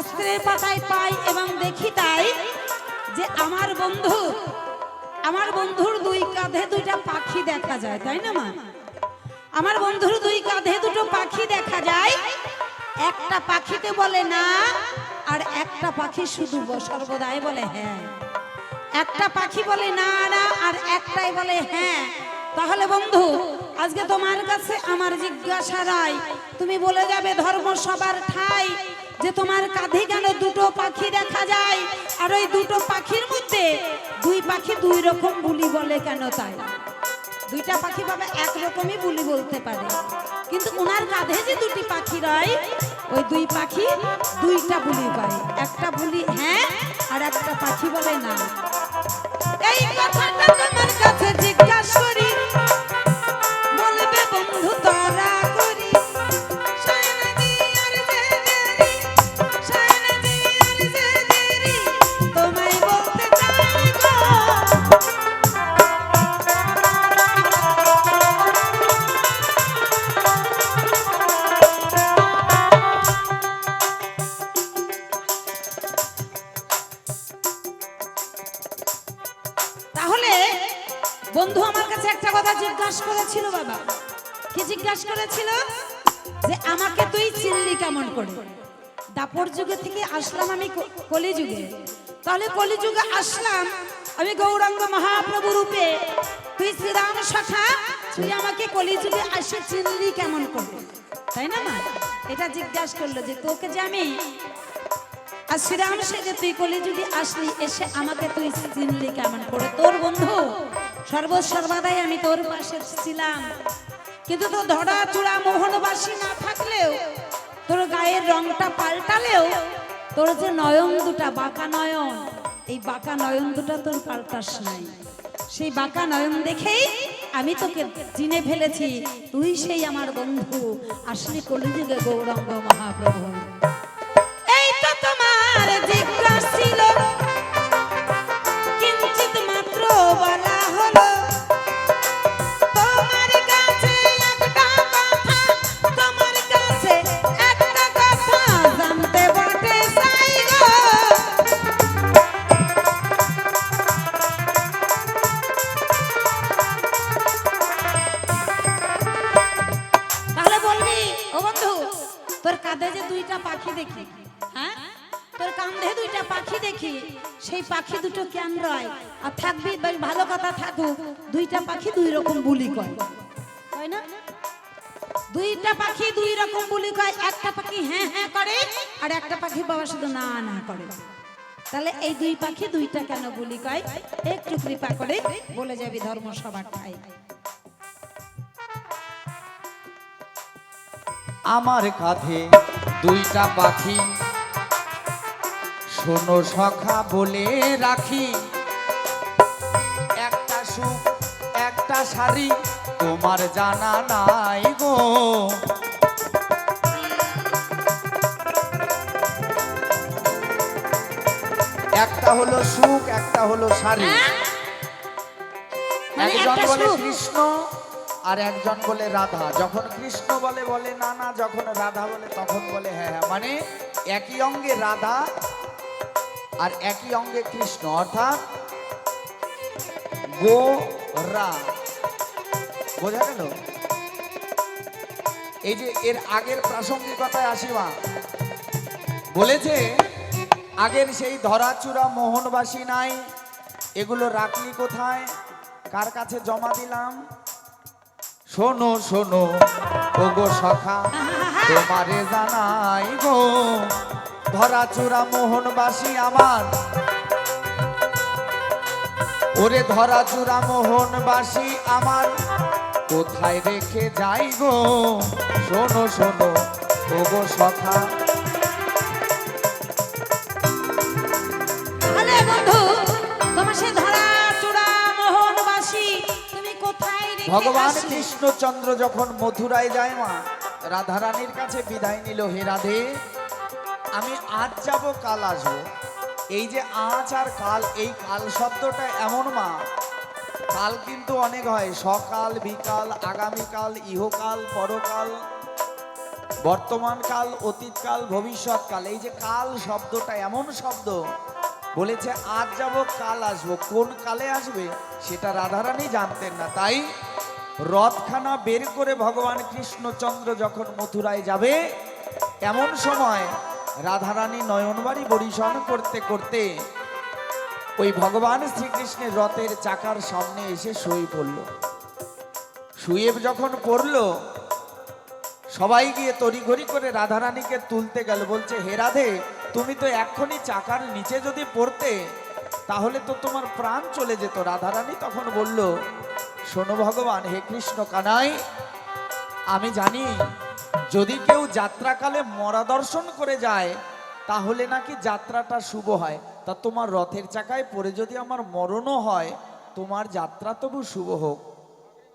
শাস্ত্রের পাতায় পাই এবং দেখি তাই যে আমার বন্ধুর দুই কাঁধে দুইটা পাখি দেখা যায়, তাই না মা? আমার বন্ধুর দুই কাঁধে দুটো পাখি দেখা যায়, একটা পাখিতে বলে না আর একটা পাখি শুধু সর্বদাই বলে হ্যাঁ। একটা পাখি বলে না না আর একটাই বলে হ্যাঁ। তাহলে বন্ধু, আজকে তোমার কাছে আমার জিজ্ঞাসা রায়, তুমি বলে যাবে ধর্ম সবার ঠাই, যে তোমার কাঁধে কেন দুটো পাখি দেখা যায়, আর ওই দুটো পাখির মধ্যে দুই পাখি দুই রকম বুলি বলে কেন? তাই দুইটা পাখি বাবা একরকমই বুলি বলতে পারে, কিন্তু ওনার কাঁধে যে দুটি পাখি রয়, ওই দুই পাখি দুইটা বুলি পায়, একটা বুলি হ্যাঁ আর একটা পাখি বলে না। এই কথাটা তোমার কাছে জিজ্ঞাসা করি, বলবে বন্ধু তোরা করি তোমায় বলতে চাই গো। তাহলে বন্ধু আমার কাছে একটা কথা জিজ্ঞাসা করেছিল বাবা। কি জিজ্ঞাসা করেছিল? যে আমাকে তুই চিনলি কেমন করে? দাপর যুগে থেকে আসলাম আমি কলিযুগে, তাহলে কলিযুগে আসলাম আমি গৌরাঙ্গ মহাপ্রভু রূপে, তুই শ্রীরাম শাখা, তুই আমাকে কলিযুগে আসে চিনলি কেমন করে? তাই না মা? এটা জিজ্ঞাসা করলো যে তোকে যে আমি আর শ্রীরাম সেজে তুই কলিযুগে আসলি, এসে আমাকে তুই চিনলি কেমন করে? তোর বন্ধু সর্বদাই আমি তোর পাশে ছিলাম, কিন্তু তোর ধরা চূড়া মোহনবাসী না থাকলেও, তোর গায়ের রংটা পাল্টালেও, তোর যে নয়ন দুটা বাঁকা নয়ন, এই বাঁকা নয়ন দুটা তোর পাল্টাস নাই। সেই বাঁকা নয়ন দেখেই আমি তোকে চিনে ফেলেছি, তুই সেই আমার বন্ধু, আসলি কলিযুগে গৌরাঙ্গ মহাপ্রভু। এই তো তোমার জিজ্ঞাসা ছিল, কিঞ্চিত মাত্র বলা হলো, তোমার কাছে একটা কথা, তোমার কাছে একটা কথা জানতে বটে চাই গো। তাহলে বলবি ও বন্ধু, তোর কাঁধে যে দুইটা পাখি দেখি, হ্যাঁ তোর কাঁধে দুইটা পাখি দেখি, সেই পাখি দুটো কেন রয়? আর থাকবি ভালো কথা থাকুক, দুইটা পাখি দুই রকম বুলি কয়, তাই না? দুইটা পাখি দুই রকম বুলি কয়, একটা পাখি হ্যাঁ হ্যাঁ করে আর একটা পাখি বাবা শুধু না না করে। তাহলে এই দুই পাখি দুইটা কেন বুলি কয়? একটু কৃপা করে বলে যাবি ধর্ম সবার ঠাই। আমার কাঁধে দুইটা পাখি, শোনো সখা বলে রাখি, একটা সুখ একটা শাড়ি তোমার জানা নাই গো। একটা হলো সুখ, একটা হলো শাড়ি। একজন বলে কৃষ্ণ আর একজন বলে রাধা। যখন কৃষ্ণ বলে বলে না না, যখন রাধা বলে তখন বলে হ্যাঁ হ্যাঁ। মানে একই অঙ্গে রাধা আর একই অঙ্গে কৃষ্ণ, অর্থাৎ গো রা। বোঝা গেল? এই যে এর আগের প্রাসঙ্গিকতায় আসি মা, বলেছে আগের সেই ধরাচূড়া মোহনবাসী নাই, এগুলো রাখলি কোথায়, কার কাছে জমা দিলাম? শোনো শোনো ও গো সখা, তোমারে জানাই গো, ধরাচূড়া মোহনবাসী আমার, ওরে ধরাচূড়া মোহনবাসী আমার, কোথায় রেখে যাই গো? শোনো শোনো ও গো সখা। আরে বন্ধু, তোমার সে ধরাচূড়া মোহনবাসী তুমি কোথায় রেখে ভগবান আসলে? কৃষ্ণচন্দ্র যখন মথুরায় যায় মা, রাধারানীর কাছে বিদায় নিল, হে রাধে আমি আজ যাব কাল আসবো। এই যে আজ আর কাল, এই কাল শব্দটা এমন মা, কাল কিন্তু অনেক হয়, সকাল বিকাল, আগামীকাল, ইহকাল, পরকাল। বর্তমান কাল, অতীত কাল, ভবিষ্যৎ কাল, এই যে কাল শব্দটা এমন শব্দ, বলেছে আজ যাব কাল আসবো, কোন কালে আসবে সেটা রাধারানী জানতেন না। তাই রথখানা বের করে ভগবান কৃষ্ণচন্দ্র যখন মথুরায় যাবে, এমন সময় রাধারানী নয়নবাড়ি পরিশন করতে করতে ওই ভগবান শ্রীকৃষ্ণের রথের চাকার সামনে এসে শুয়ে পড়ল। শুয়ে যখন পড়ল, সবাই গিয়ে তড়িঘড়ি করে রাধারানীকে তুলতে গেল। বলছে, হে রাধে, তুমি তো এক্ষুনি চাকার নিচে যদি পড়তে তাহলে তো তোমার প্রাণ চলে যেত। রাধারানী তখন বলল, শোনো ভগবান, হে কৃষ্ণ কানাই, আমি জানি যদি কেউ যাত্রাকালে মরা দর্শন করে যায় তাহলে নাকি যাত্রাটা শুভ হয়। তা তোমার রথের চাকায় পড়ে যদি আমার মরণও হয়, তোমার যাত্রা তবু শুভ হোক।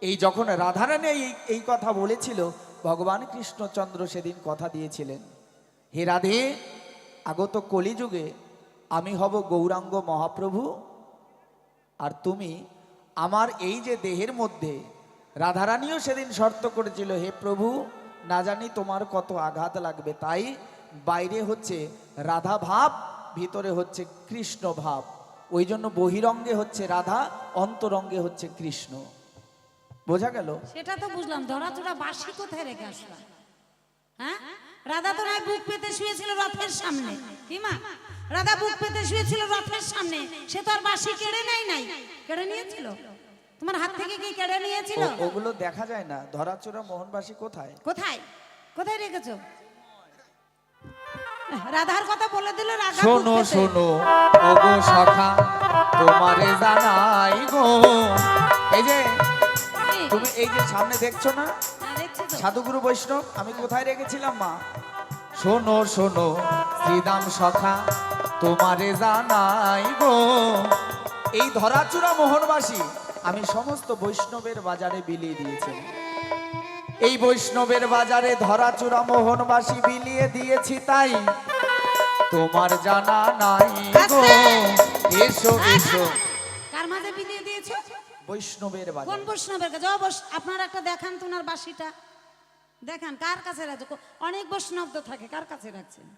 এই যখন রাধারানী এই কথা বলেছিল, ভগবান কৃষ্ণচন্দ্র সেদিন কথা দিয়েছিলেন, হে রাধে, আগত কলিযুগে আমি হব গৌরাঙ্গ মহাপ্রভু, আর তুমি আমার এই যে দেহের মধ্যে। রাধারানীও সেদিন শর্ত করেছিল, হে প্রভু, না জানি তোমার কত আঘাত লাগবে, তাই বাইরে হচ্ছে রাধা ভাব, ভিতরে হচ্ছে কৃষ্ণ ভাব। ওই জন্য বহিরঙ্গে হচ্ছে রাধা, অন্তরঙ্গে হচ্ছে কৃষ্ণ। বোঝা গেল? সেটা তো বুঝলাম, ধরাচোরা বাঁশি কোথায় রেখে আসলাম? হ্যাঁ, রাধা তো নয় বুক পেতে শুয়েছিল রথের সামনে। কি মা, রাধা বুক পেতে শুয়েছিল রথের সামনে, সে তো আর বাঁশি কেড়ে নাই, কেড়ে নিয়েছিল? তোমার হাত থেকে কি কেড়ে নিয়েছিল? ওগুলো দেখা যায় না। ধরাচোরা মোহনবাসী কোথায় কোথায় কোথায় রেখেছো? রাধার কথা বলে দিল। রাধা শোনো শোনো ওগো সখা, তোমারে জানাই গো, এই যে তুমি এই যে সামনে দেখছো না সাধুগুরু বৈষ্ণব, আমি কোথায় রেখেছিলাম মা? শোনো শোনো শ্রীদাম সখা, তোমারে জানাই গো, এই ধরাচূড়া মোহনবাসী আমি সমস্ত বৈষ্ণবের বাজারে বিলিয়ে দিয়েছি। এই বৈষ্ণবের বাজারে ধরাচূড়া মোহনবাসী বিলিয়ে দিয়েছি, তাই তোমার জানা নাই গো। এসো এসো। কার মাঝে বিলিয়ে দিয়েছো? বৈষ্ণবের বাজারে। কোন বৈষ্ণবের কাছে? আপনারা একটা দেখান তো ওনার বাঁশিটা দেখান, কার কাছে রাখছো? অনেক বৈষ্ণব তো থাকে, কার কাছে রাখছেন?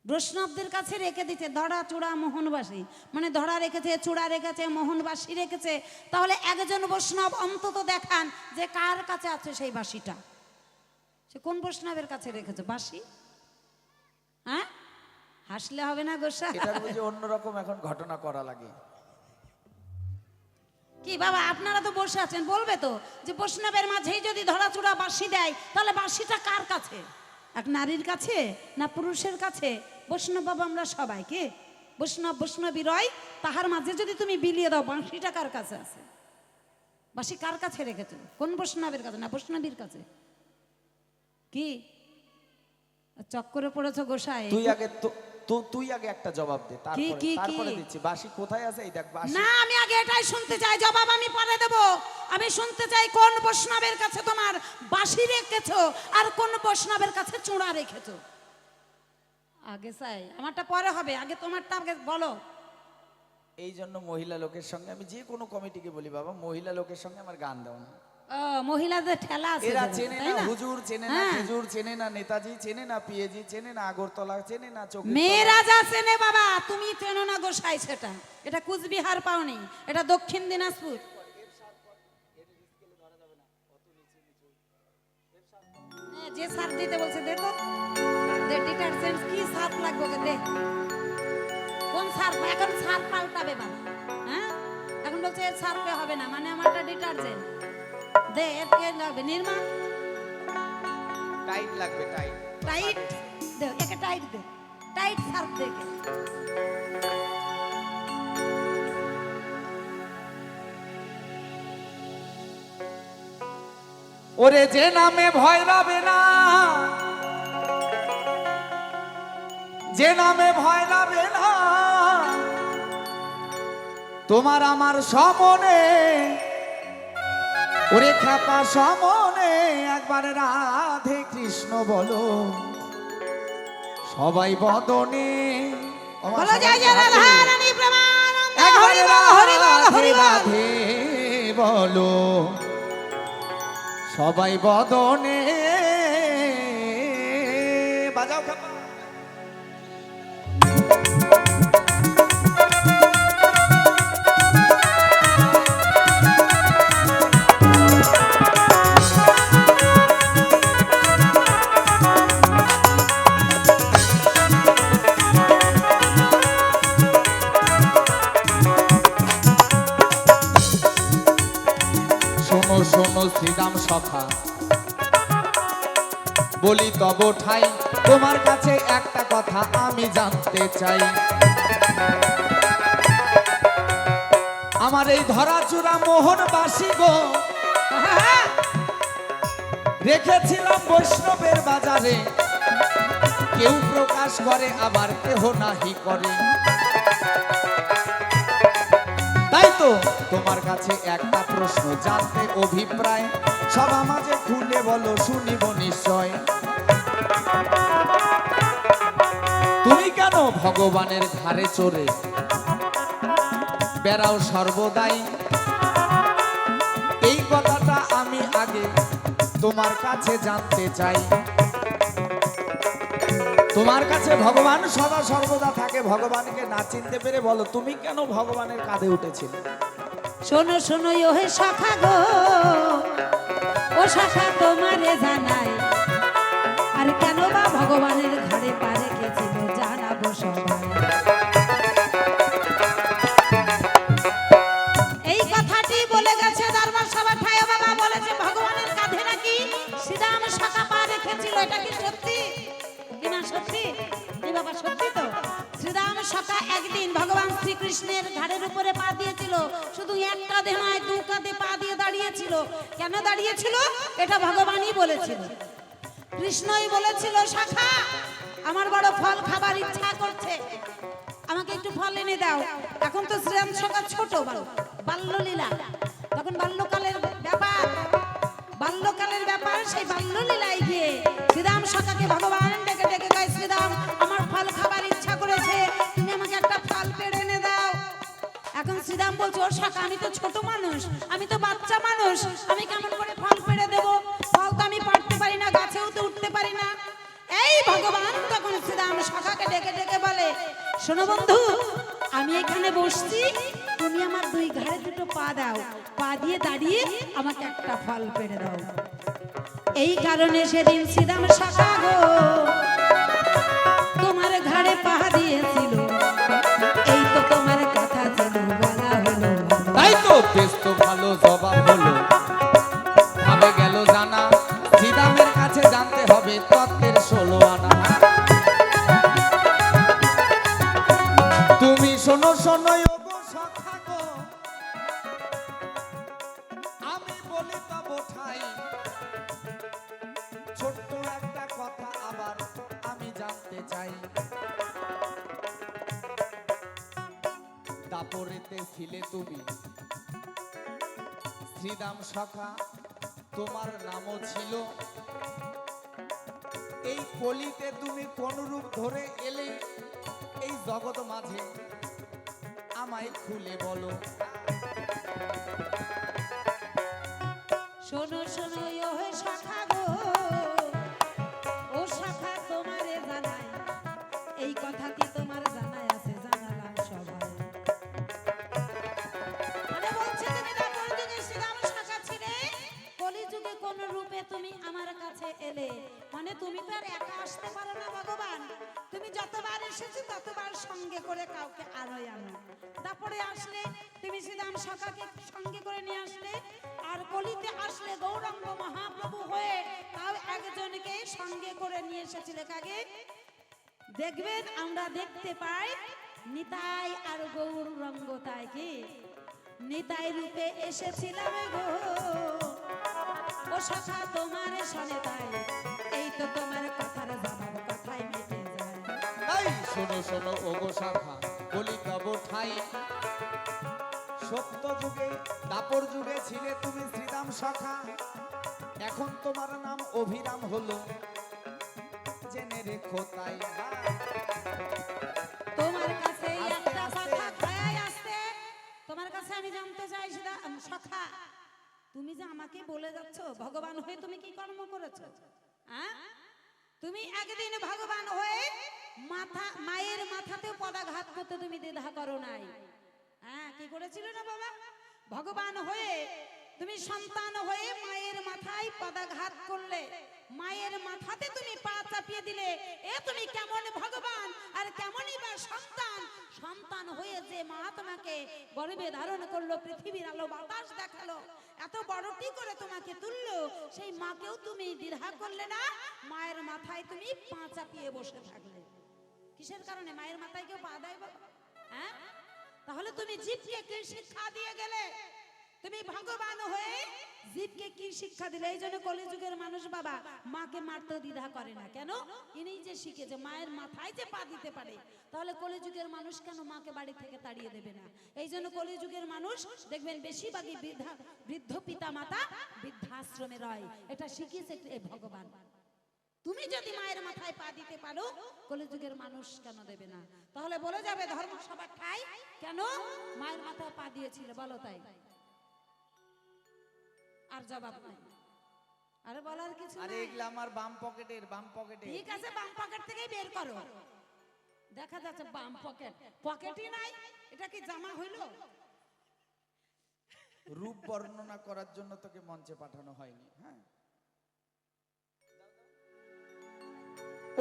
বৈষ্ণবদের কাছে রেখে দিতে। ধরা চূড়া মোহনবাসী মানে ধরা রেখেছে, চূড়া রেখেছে, মোহনবাসী রেখেছে। তাহলে একজন বৈষ্ণব অন্তত দেখান যে কার কাছে আছে সেই বাঁশিটা। সে কোন বৈষ্ণবের কাছে রেখেছে বাঁশি? হ্যাঁ, হাসলে হবে না গোসা। এটার বুঝি অন্যরকম এখন ঘটনা করা লাগে। কি বাবা, আপনারা তো বসে আছেন, বলবে তো যে বৈষ্ণবের মাঝেই যদি ধরাচূড়া বাঁশি দেয় তাহলে বাঁশিটা কার কাছে? এক নারীর কাছে না পুরুষের কাছে? বৈষ্ণব বাবা আমরা সবাই কে বৈষ্ণব, বৈষ্ণবী রয়, তাহার মাঝে যদি তুমি বিলিয়ে দাও, বাঁশিটা কার কাছে আছে? বাঁশি কার কাছে রেখেছো? কোন বৈষ্ণবের কাছে না বৈষ্ণবীর কাছে? কি চক্করে পড়েছো গোসাই? তুই আগে একটা জবাব দে, তারপরে দিচ্ছি। বাঁশি কোথায় আছে এই দেখ। বাঁশি না, আমি আগে এটাই শুনতে চাই, জবাব আমি পরে দেব। আমি শুনতে চাই কোন বৈষ্ণবের কাছে তোমার বাঁশি রেখেছো আর কোন বৈষ্ণবের কাছে চূড়া রেখেছো। আগে চাই, আমারটা পরে হবে, আগে তোমারটা আগে বলো। এই জন্য মহিলা লোকের সঙ্গে আমি যে কোনো কমিটিকে বলি, বাবা মহিলা লোকের সঙ্গে আমার গান দাও না। মহিলাদের ঠেলা আছে, এরা চেনে না হুজুর, চেনে না খেজুর, চেনে না নেতাজি, চেনে না পিএজি, চেনে না আগরতলা, চেনে না চোখ। মেয়েরা যা চেনে বাবা, তুমি চেনো না গোসাই। সেটা এটা কুচবিহার পাওনি, এটা দক্ষিণ দিনাজপুর। যে সার্ফ দিতে বলছে দে তো, দে ডিটারজেন্ট। কি সার্ফ লাগবে ওকে দে? কোন সার্ফ? এখন সার্ফ পাল্টাবে বাবা। হ্যাঁ, এখন বলছে এর সার্ফে হবে না, মানে আমারটা ডিটারজেন্ট দে। এর কি লাগবে? নির্মা টাইট লাগবে, টাইট টাইট দে, একে টাইট দে, টাইট সার্ফ দে। ওরে যে নামে ভয় পাবে না, যে নামে ভয় পাবে না, তোমার আমার সমনে, ওরে খ্যাপা সমনে একবার রাধে কৃষ্ণ বলো, সবাই বদনে বলো জয় জয় রাধা রানী প্রেমানন্দ। একবার হরি বল হরি বল হরি বল। রাধে বলো, সবাই বদনে বাজাও খেপা। শোনো শোনো শ্রীরাম সখা, বলি তব ঠাই, তোমার কাছে একটা কথা আমি জানতে চাই। আমার এই ধরাচূড়া মোহনবাসী গো, রেখেছিলাম বৈষ্ণবের বাজারে, কেউ প্রকাশ করে আবার কেহ নাহি করে। তাই তো তোমার কাছে একটা প্রশ্ন জানতে অভিপ্রায়, সব মাঝে খুলে বলো শুনিব নিশ্চয়। তুমি কেন ভগবানের ঘাড়ে চড়ে বেড়াও সর্বদাই? এই কথাটা আমি আগে তোমার কাছে জানতে চাই। তোমার কাছে ভগবান সদা সর্বদা থাকে, ভগবানকে না চিনতে পেরে বলো তুমি কেন ভগবানের কাঁধে উঠেছিলে? শোনো শোনো ওহে সখা গো, ও সখা তোমারে জানাই, আর কেন বা ভগবানের ঘাড়ে পা রেখেছিল জানাবো সবাই। এই কথাটি বলে গেছে দরবার সভা ঠায় বাবা, বলেছে ভগবানের কাঁধে নাকি শ্রীরাম সখা পা রেখেছিল। এটা কি সত্যি? কি না সত্যি? এই বাবা সত্যি তো। শ্রীরাম সখা একদিন ভগবান শ্রীকৃষ্ণের ঘাড়ের উপরে পা দিয়েছিল, শুধু এক কাঁধে নয় দু কাঁধে পা দিয়ে দাঁড়িয়েছিল। কেন দাঁড়িয়েছিল? এটা ভগবানই বলেছিল। কৃষ্ণই বলেছিল সখা আমার বড় ফল খাবার ইচ্ছা করছে, আমাকে একটু ফল এনে দাও। এখন তো শ্রীরাম সখা ছোট বাল্যলীলা, তখন বাল্যকালের ব্যাপার, বাল্যকালের ব্যাপার। সেই বাল্যলীলায় গিয়ে শ্রীরাম সখাকে ভগবান ডেকে ডেকে কয়, শ্রীরাম আমার ফল খাবার ইচ্ছা করেছে, তুমি আমাকে একটা ফল পেড়ে এনে দাও। এখন শ্রীরাম বলছে, ও সখা আমি তো ছোট মানুষ, আমি তো বাচ্চা মানুষ, আমি কেমন করে ফল পেড়ে দেবো? ফল তো আমি পাড়তে পারি না, গাছেও তো উঠতে পারি না। এই ভগবান তখন শ্রীরাম সখাকে ডেকে ডেকে বলে, শোনো বন্ধু, আমি এখানে বসছি, তুমি আমার দুই ঘাড়ে দুটো পা দাও, পা দিয়ে দাঁড়িয়ে আমাকে একটা ফল পেড়ে দাও। এই কারণে সেদিন শ্রীরাম সখা গো তোমার ঘাড়ে পা দিয়েছিল, এই তো তোমার কথা ছিল বলা হলো। তাই তো বেশ তো ভালো জবাব হলো, ভাবে গেল জানা, শ্রীরামের কাছে জানতে হবে তত্ত্বের 16 আনা। তুমি শোনো শোনো ওগো সখা গো, আমি বলি তব ঠাই, ছোট্ট একটা কথা আবার আমি জানতে চাই। দাপরেতে ছিলে তুমি শ্রীরাম সখা, তোমার নামও ছিল। এই কলিতে তুমি কোন রূপ ধরে এলে এই জগৎ মাঝে, আমায় খুলে বলো। শোনো শোনো ওহে সখা গো, ও সখা তোমারে জানাই, এই কথাটি তোমার জানাই আছে, জানালাম সবাই। মানে বলছে তুমি দাপর যুগে শ্রীরাম সখা ছিলে, কলিযুগে কোন রূপে তুমি আমার কাছে এলে? মানে তুমি তো আর একা আসতে পারো না ভগবান, তুমি যতবার এসেছো ততবার সঙ্গে করে কাউকে আরোই আনো। তারপরে আসলে তুমি শ্রীরাম সখাকে সঙ্গে করে নিয়ে আসলে, আর কলিতে আসলে গৌরাঙ্গ মহাপ্রভু হয়ে তাও একজনকে সঙ্গে করে নিয়ে এসেছিলে। কাকে দেখবেন আমরা দেখতে পাই নিতাই আর গৌরাঙ্গ, তাই কি নিতাই রূপে এসেছিলাম গো, ও সখা তোমার শোনে তাই, এই তো তোমার কথার জবাব কথাই মিটে যায়। তাই শোনো শোনো ওগো সখা, বলি তব ঠাই, সত্য যুগে দাপর যুগে ছিলে তুমি শ্রীরাম সখা, এখন তোমার নাম অভিরাম হলো, জেনে রেখো তাই। তোমার কাছে একটা কথা খায় আসতে, তোমার কাছে আমি জানতে চাই শ্রীরাম সখা, তুমি যে আমাকে বলে যাচ্ছ ভগবান হয়ে তুমি কি কর্ম করেছো? হ্যাঁ, তুমি একদিন ভগবান হয়ে মায়ের মাথাতেও পদাঘাত করতে তুমি দ্বিধা করো নাই। হ্যাঁ, কি করেছিল না বাবা? ভগবান হয়ে তুমি সন্তান হয়ে মায়ের মাথায় পদাঘাত করলে, মায়ের মাথাতে তুমি পা চাপিয়ে দিলে। এ তুমি কেমন ভগবান আর কেমনই বা সন্তান? সন্তান হয়ে যে মা তোমাকে গর্ভে ধারণ করলো, পৃথিবীর আলো বাতাস দেখালো, এত বড়টি করে তোমাকে তুললো, সেই মাকেও তুমি দ্বিধা করলে না, মায়ের মাথায় তুমি পা চাপিয়ে বসে থাকলে। কিসের কারণে? মায়ের মাথায় কেউ পা দেয় বাবা? হ্যাঁ, তাহলে তুমি জীবকে কি শিক্ষা দিয়ে গেলে? তুমি ভগবান হয়ে জীবকে কি শিক্ষা দিলে? এই জন্য কলিযুগের মানুষ বাবা মাকে মারতে দ্বিধা করে না। কেন? ইনি যে শিখেছে মায়ের মাথায় যে পা দিতে পারে, তাহলে কলিযুগের মানুষ কেন মাকে বাড়ি থেকে তাড়িয়ে দেবে না? এই জন্য কলিযুগের মানুষ দেখবেন বেশিরভাগই বৃদ্ধ পিতা মাতা বৃদ্ধাশ্রমে রয়। এটা শিখিয়েছে ভগবান। তুমি যদি মায়ের মাথায় পা দিতে পারো, কলিযুগের মানুষ কেন দেবে না? তাহলে বলে যাবে ধর্মসভা ঠাই কেন মায়ের মাথায় পা দিয়েছিল, বলো তাই? আর জবাব নাই। আরে বলার কিছু আরে নাই। এগুলা আমার বাম পকেটের, বাম পকেটে। ঠিক আছে, বাম পকেট থেকেই বের করো। দেখা যাচ্ছে বাম পকেট, পকেটই নাই। এটা কি জামা হইলো? রূপ বর্ণনা করার জন্য তোকে মঞ্চে পাঠানো হয়নি। হ্যাঁ,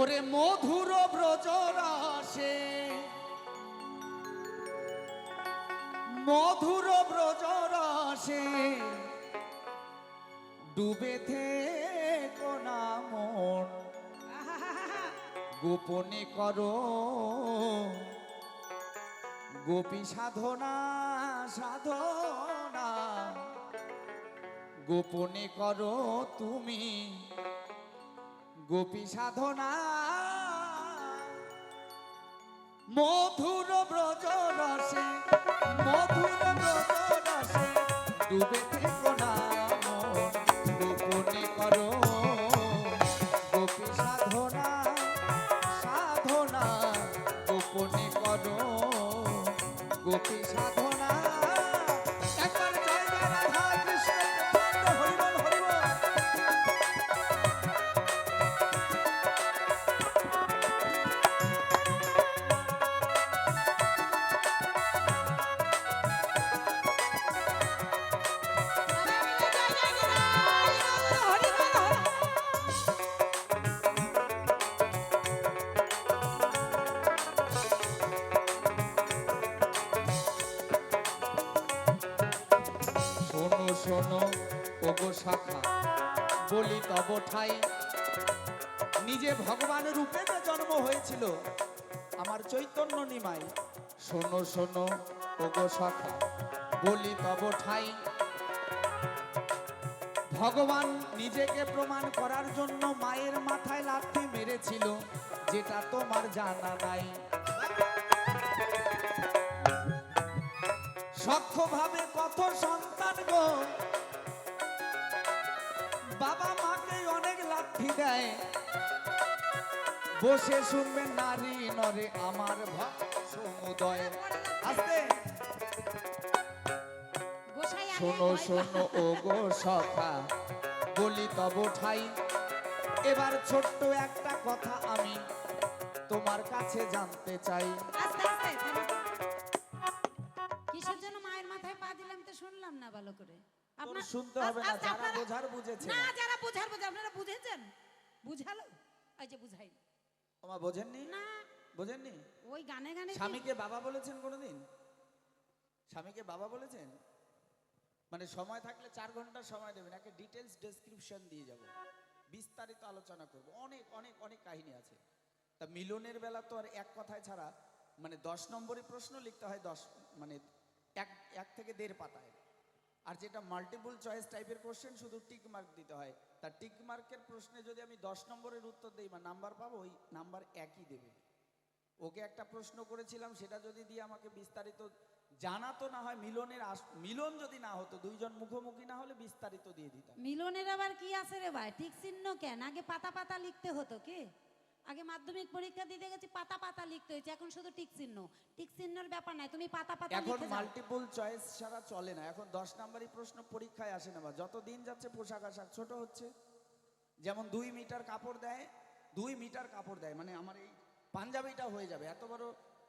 ওরে মধুর ব্রজরাসে, মধুর ব্রজরাসে ডুবে থেকো না মন, গোপনে করো গোপী সাধনা, সাধনা গোপনে করো তুমি গোপী সাধনা। মধুর ব্রজরসে, মধুর ব্রজরসে ডুবে থেকো না মন, গোপনে করো গোপী সাধনা, সাধনা গোপনে করো গোপী সাধনা। একবার জয় জয় রাধা কৃষ্ণ, হরি বল হরি বল। শোনো শোনো ওগো শাখা, বলি তব ঠাই। নিজে ভগবান রূপে যে জন্ম হয়েছিল আমার চৈতন্য নিমাই। শোনো শোনো ওগো শাখা, বলি তব ঠাই। ভগবান নিজেকে প্রমাণ করার জন্য মায়ের মাথায় লাথি মেরেছিল, যেটা তোমার জানা নাই। সক্ষভাবে কত সন্তান গো বাবা মাকে অনেক লাথি দেয়, বসে শুনবেন নারী নরে আমার সমুদয়। আস্তে শোনো শোনো ও গো সখা, বলি তব ঠাই। এবার ছোট্ট একটা কথা আমি তোমার কাছে জানতে চাই। কিসের জন্য মায়ের মাথায় পা দিলাম তো শুনলাম না ভালো করে। তোর শুনতে হবে না, যারা বোঝার বুঝেছে। না, যারা বোঝার বুঝে, আপনারা বুঝেছেন? বুঝালো? এই যে বুঝাই ওমা বোঝেননি? না, বোঝেননি? ওই গানে গানে স্বামীকে বাবা বলেছেন কোনোদিন? স্বামীকে বাবা বলেছেন? মানে সময় থাকলে 4 ঘন্টা সময় দেবেন, একটা ডিটেলস ডেসক্রিপশন দিয়ে যাব, বিস্তারিত আলোচনা করব। অনেক অনেক অনেক কাহিনী আছে। তা মিলনের বেলা তো আর এক কথায় ছাড়া, মানে 10 নম্বরের প্রশ্ন লিখতে হয়, 10 মানে এক থেকে 1.5 পাতায়। আর যেটা মাল্টিপল চয়েস টাইপের কোশ্চেন, শুধু টিক মার্ক দিতে হয়। তা টিক মার্কের প্রশ্নে যদি আমি 10 নম্বরের উত্তর দিই বা নাম্বার পাবো, ওই নাম্বার একই দেবে। ওকে একটা প্রশ্ন করেছিলাম, সেটা যদি দিয়ে আমাকে বিস্তারিত জানাতো, না হয় মিলনের মিলন যদি না হতো, দুইজন মুখোমুখি না হলে বিস্তারিত দিয়ে দিতাম। মিলনের আবার কি আছে রে ভাই? ঠিক চিহ্ন কেন? আগে পাতা পাতা লিখতে হতো কি? আগে মাধ্যমিক পরীক্ষা দিতে গেছি পাতা পাতা লিখতে হয়েছে, এখন শুধু টিক চিহ্ন। টিক চিহ্নের ব্যাপার নাই, তুমি পাতা পাতা এখন লিখে যাও। মাল্টিপল চয়েস ছাড়া চলে না। এখন 10 নম্বরই প্রশ্ন পরীক্ষায় আসে না, বা যত দিন যাচ্ছে পোশাক আশাক ছোট হচ্ছে। যেমন 2 মিটার কাপড় দেয়, 2 মিটার কাপড় দেয়, মানে আমার এই পাঞ্জাবিটা হয়ে যাবে, এত বড়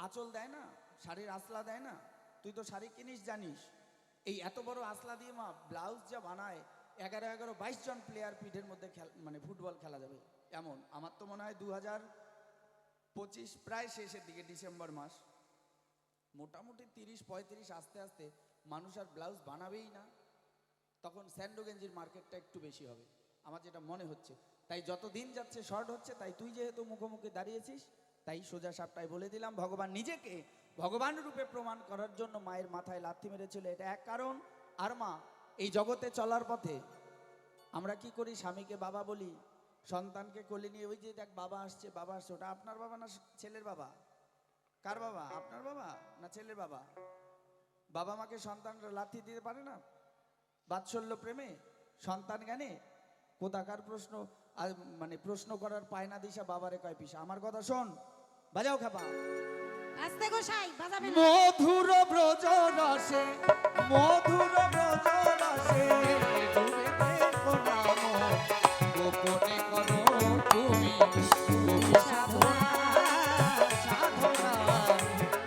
আঁচল দেয় না, শাড়ির আসলা দেয় না, তুই তো শাড়ি কিনিস জানিস, এই এত বড় আসলা দিয়ে মা ব্লাউজ যা বানায়, 11-11-22 জন প্লেয়ার পিঠের মধ্যে মানে ফুটবল খেলা যাবে এমন। আমার তো মনে হয় 2025 প্রায় শেষের দিকে, ডিসেম্বর মাস, মোটামুটি 30-35 আস্তে আস্তে মানুষ আর ব্লাউজ বানাবেই না, তখন স্যান্ডো গেঞ্জির মার্কেটটা একটু বেশি হবে আমার যেটা মনে হচ্ছে। তাই যত দিন যাচ্ছে শর্ট হচ্ছে, তাই তুই যেহেতু মুখোমুখি দাঁড়িয়েছিস, তাই সোজা সাপটাই বলে দিলাম, ভগবান নিজেকে ভগবান রূপে প্রমাণ করার জন্য মায়ের মাথায় লাথি মেরেছিল, এটা এক কারণ। আর মা এই জগতে চলার পথে আমরা কি করি, স্বামীকে বাবা বলি, সন্তানকে কোলে নিয়ে ওই যে দেখ বাবা আসছে বাবা আসছে, ওটা আপনার বাবা না ছেলের বাবা? কার বাবা, আপনার বাবা না ছেলের বাবা? বাবা মাকে সন্তানরা লাথি দিতে পারে না বাৎসল্য প্রেমে, সন্তান জ্ঞানে? কোথাকার প্রশ্ন, আর মানে প্রশ্ন করার পায়না দিশা বাবারে কয় পিসা। আমার কথা শোন, বাজাও খাপা। আস্তে গোসাই বাজাবেন না। মধুর ব্রজ রসে, মধুর ব্রজ রসে ডুবে দেখো নাম, গোপনে করো তুমি গোপী সাধনা, সাধনা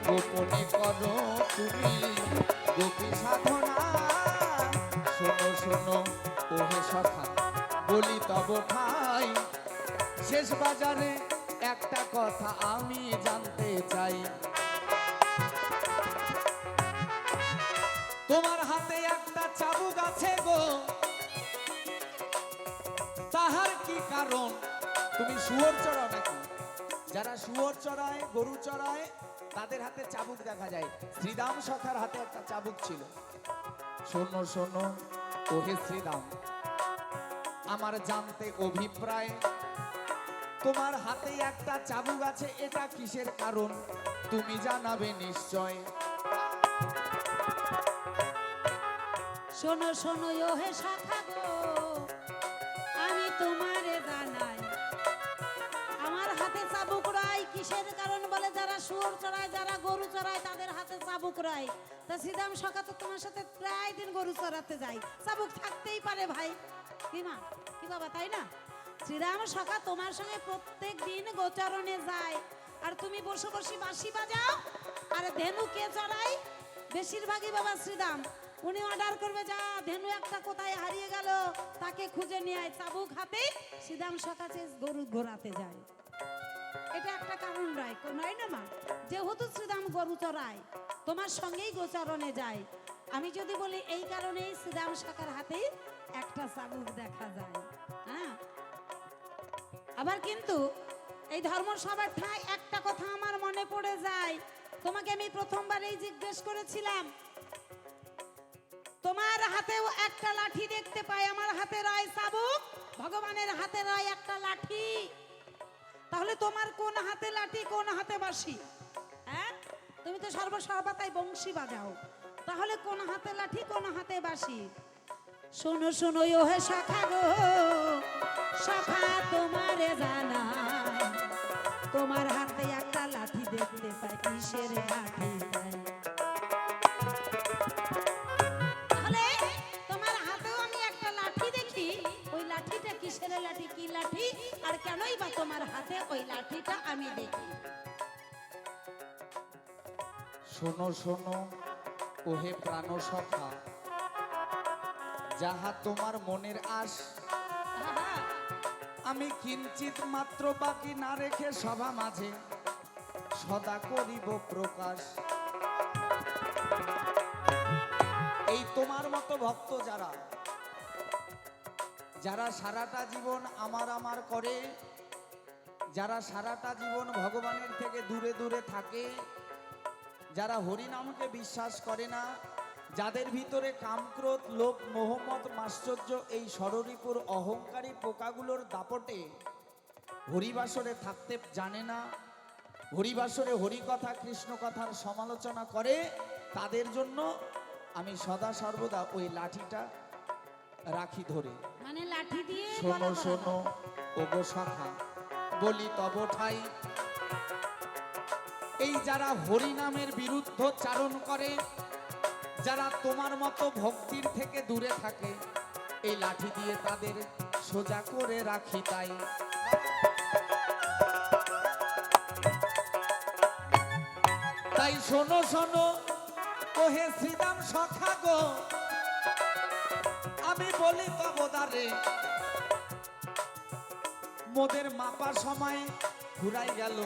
গোপনে করো তুমি গোপী সাধনা। শোনো শোনো ওহে সখা বলি তব ঠাই, শেষ বাজারে একটা কথা আমি জানতে চাই, তোমার হাতে একটা চাবুক আছে গো, তাহার কি কারণ? তুমি শুয়োর চড়াও নাকি? যারা শুয়োর চড়ায়, গরু চড়ায়, তাদের হাতে চাবুক দেখা যায়। শ্রীদাম সখার হাতে একটা চাবুক ছিল। শোনো শোনো ওহে শ্রীদাম, আমার জানতে অভিপ্রায়, তোমার হাতে একটা চাবুক আছে, এটা কিসের কারণ তুমি জানাবে নিশ্চয়। শোনো শোনো ওহে সখা গো, আমি তোমারে জানাই, আমার হাতে চাবুক রায় কিসের কারণ বলে, যারা শুয়োর চড়ায়, যারা গরু চড়ায়, তাদের হাতে চাবুক রায়। তা শ্রীদাম সখা তো তোমার সাথে প্রায় দিন গরু চড়াতে যাই, চাবুক থাকতেই পারে ভাই, কি মা কি বাবা, তাই না? শ্রীরাম সখা তোমার সঙ্গে প্রত্যেক দিন গোচরণে যায়, আর তুমি বসে বসে বাঁশি বাজাও, আর ধেনু কে চড়াই? বেশিরভাগই বাবা শ্রীদাম। উনি অর্ডার করবে, যা ধেনু একটা কোথায় হারিয়ে গেল তাকে খুঁজে নিয়ে আয়, চাবুক হাতে শ্রীদাম সখা গরু ঘোরাতে যায়। এটা একটা কারণ রায় নয় না মা, যেহেতু শ্রীদাম গরু চড়ায় তোমার সঙ্গেই গোচরণে যায়। আমি যদি বলি এই কারণেই শ্রীদাম সখার হাতে একটা চাবুক দেখা যায়। হ্যাঁ, আবার কিন্তু এই ধর্মসভার ঠাঁই একটা কথা আমার মনে পড়ে যায়, তোমাকে আমি প্রথমবারেই জিজ্ঞেস করেছিলাম, তোমার হাতেও একটা লাঠি দেখতে পাই, আমার হাতে রয় চাবুক, ভগবানের হাতে রয় একটা লাঠি, তাহলে তোমার কোন হাতে লাঠি কোন হাতে বাঁশি? হ্যাঁ, তুমি তো সর্বসর্বতাই বংশী বাজাও, তাহলে কোন হাতে লাঠি কোন হাতে বাঁশি? শোনো শোনো ওহে সখা গো, সখা তোমারে জানা, তোমার হাতে একটা লাঠি দেখতে পাই, কিসের লাঠি? তাহলে তোমার হাতেও আমি একটা লাঠি দেখি, ওই লাঠিটা কিসের লাঠি, কি লাঠি, আর কেনই বা তোমার হাতে ওই লাঠিটা আমি দেখি? শোনো শোনো ওহে প্রাণ সখা, যাহা তোমার মনের আশ, আমি কিঞ্চিত মাত্র বাকি না রেখে সভা মাঝে সদা করিব প্রকাশ। এই তোমার মতো ভক্ত যারা, যারা সারাটা জীবন আমার আমার করে, যারা সারাটা জীবন ভগবানের থেকে দূরে দূরে থাকে, যারা হরিনামকে বিশ্বাস করে না, যাদের ভিতরে কামক্রোধ লোভ মোহমত মাশ্চর্য এই ষড়রিপুর অহংকারী পোকাগুলোর দাপটে হরিবাসরে থাকতে জানে না, হরিবাসরে হরিকথা কৃষ্ণ কথার সমালোচনা করে, তাদের জন্য আমি সদা সর্বদা ওই লাঠিটা রাখি ধরে। মানে লাঠি দিয়ে শোনো শোনো ওগো সখা বলি তব ঠাই, এই যারা হরিনামের বিরুদ্ধ চারণ করে, যারা তোমার মতো ভক্তির থেকে দূরে থাকে, এই লাঠি দিয়ে তাদের সোজা করে রাখি তাই। তাই শোনো শোনো ওহে শ্রীদাম সখা গো, আমি বলি তবদারে মোদের মাপার সময় ঘুরাই গেল।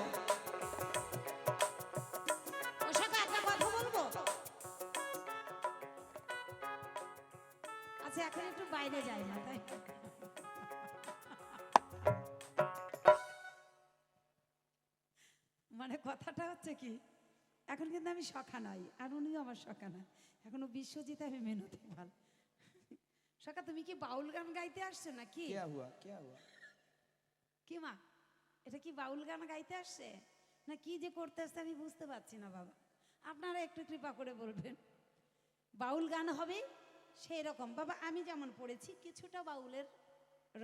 ও সখা একটা কথা বলবো? আচ্ছা এখন একটু বাইরে যাই না তাই? মানে কথাটা হচ্ছে কি, এখন কিন্তু আমি সখা নাই আর উনিও আমার সখা না, এখনো বিশ্বজিৎ আমি মেনতে ভালো। সখা তুমি কি বাউল গান গাইতে আসছো নাকি? क्या हुआ क्या हुआ? কি মা, এটা কি বাউল গান গাইতে আসছে না কি যে করতে আসছে আমি বুঝতে পারছি না বাবা, আপনারা একটু কৃপা করে বলবেন। বাউল গান হবে সেই রকম বাবা, আমি যেমন পড়েছি কিছুটা বাউলের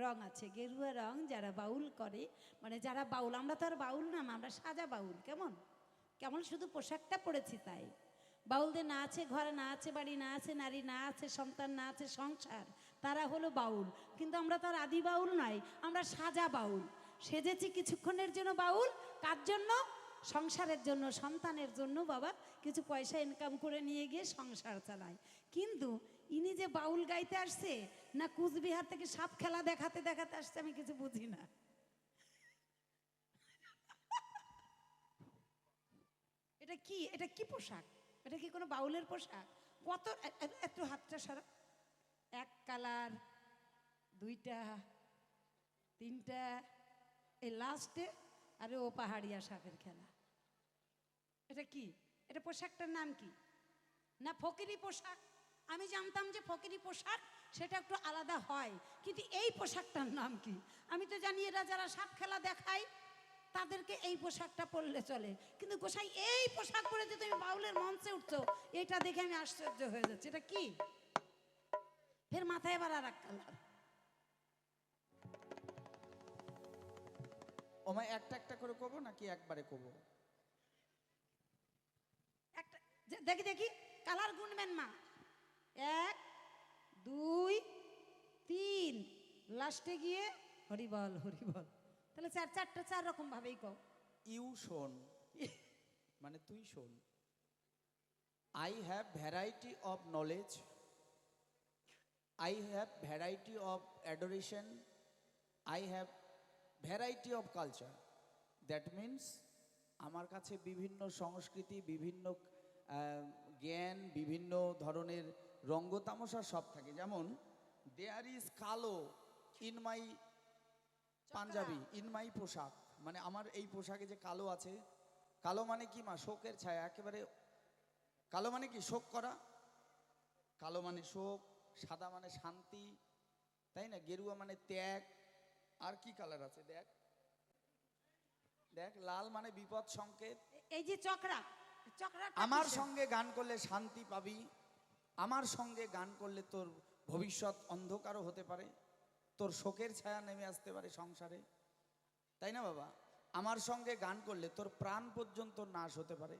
রং আছে, গেরুয়া রং যারা বাউল করে, মানে যারা বাউল, আমরা তো আর বাউল না, আমরা সাজা বাউল। কেমন কেমন শুধু পোশাকটা পড়েছি তাই। বাউলদের না আছে ঘরে, না আছে বাড়ি, না আছে নারী, না আছে সন্তান, না আছে সংসার, তারা হলো বাউল। কিন্তু আমরা তো আর আদি বাউল নয়, আমরা সাজা বাউল। সেজেছি কিছুক্ষণের জন্য বাউল, কার জন্য? সংসারের জন্য, সন্তানের জন্য বাবা, কিছু পয়সা ইনকাম করে নিয়ে গিয়ে সংসার চালায়। কিন্তু ইনি যে বাউল গাইতে আসছে না কুচবিহার থেকে সাপ খেলা দেখাতে দেখাতে আসছে আমি কিছু বুঝি না। এটা কি, এটা কি পোশাক? এটা কি কোনো বাউলের পোশাক? কত একটু হাতটা সারা, এক কালার, দুইটা, তিনটা, এই লাস্টে আরে ও পাহাড়িয়া সাপের খেলা। এটা কি? এটা পোশাকটার নাম কি? না ফকিরি পোশাক? আমি জানতাম যে ফকিরি পোশাক সেটা একটু আলাদা হয়, কিন্তু এই পোশাকটার নাম কি? আমি তো জানি এরা যারা সাপ খেলা দেখায় তাদেরকে এই পোশাকটা পরলে চলে, কিন্তু গোসাই এই পোশাক পরে যে তুমি বাউলের মঞ্চে উঠছো এটা দেখে আমি আশ্চর্য হয়ে যাচ্ছি। এটা কি? ফের মাথায় এবার আর এক কালার। ওমায় একটা একটা করে কব নাকি একবারে কব? একটা দেখি দেখি কালার গুনবেন মা, 1 2 3 লাস্টে গিয়ে হরিবল হরিবল, তাহলে চারটা চার রকম ভাবেই কও। ইউ শোন, মানে তুই শোন। I have variety of knowledge, I have variety of adoration, I have variety of culture. That means আমার কাছে বিভিন্ন সংস্কৃতি, বিভিন্ন জ্ঞান, বিভিন্ন ধরনের রঙ্গতামশা সব থাকে। যেমন দেয়ার ইজ কালো in my Punjabi, in my পোশাক, মানে আমার এই পোশাকে যে কালো আছে। কালো মানে কি মা? শোকের ছায়া, একেবারে কালো মানে কি? শোক করা। কালো মানে শোক, সাদা মানে শান্তি, তাই না? গেরুয়া মানে ত্যাগ। আর কি কালার আছে দেখ, দেখ লাল মানে বিপদ সংকেত। এই যে চক্রা, চক্রা আমার সঙ্গে গান করলে শান্তি পাবি, আমার সঙ্গে গান করলে তোর ভবিষ্যৎ অন্ধকারও হতে পারে, তোর শোকের ছায়া নেমে আসতে পারে সংসারে, তাই না বাবা? আমার সঙ্গে গান করলে তোর প্রাণ পর্যন্ত নাশ হতে পারে।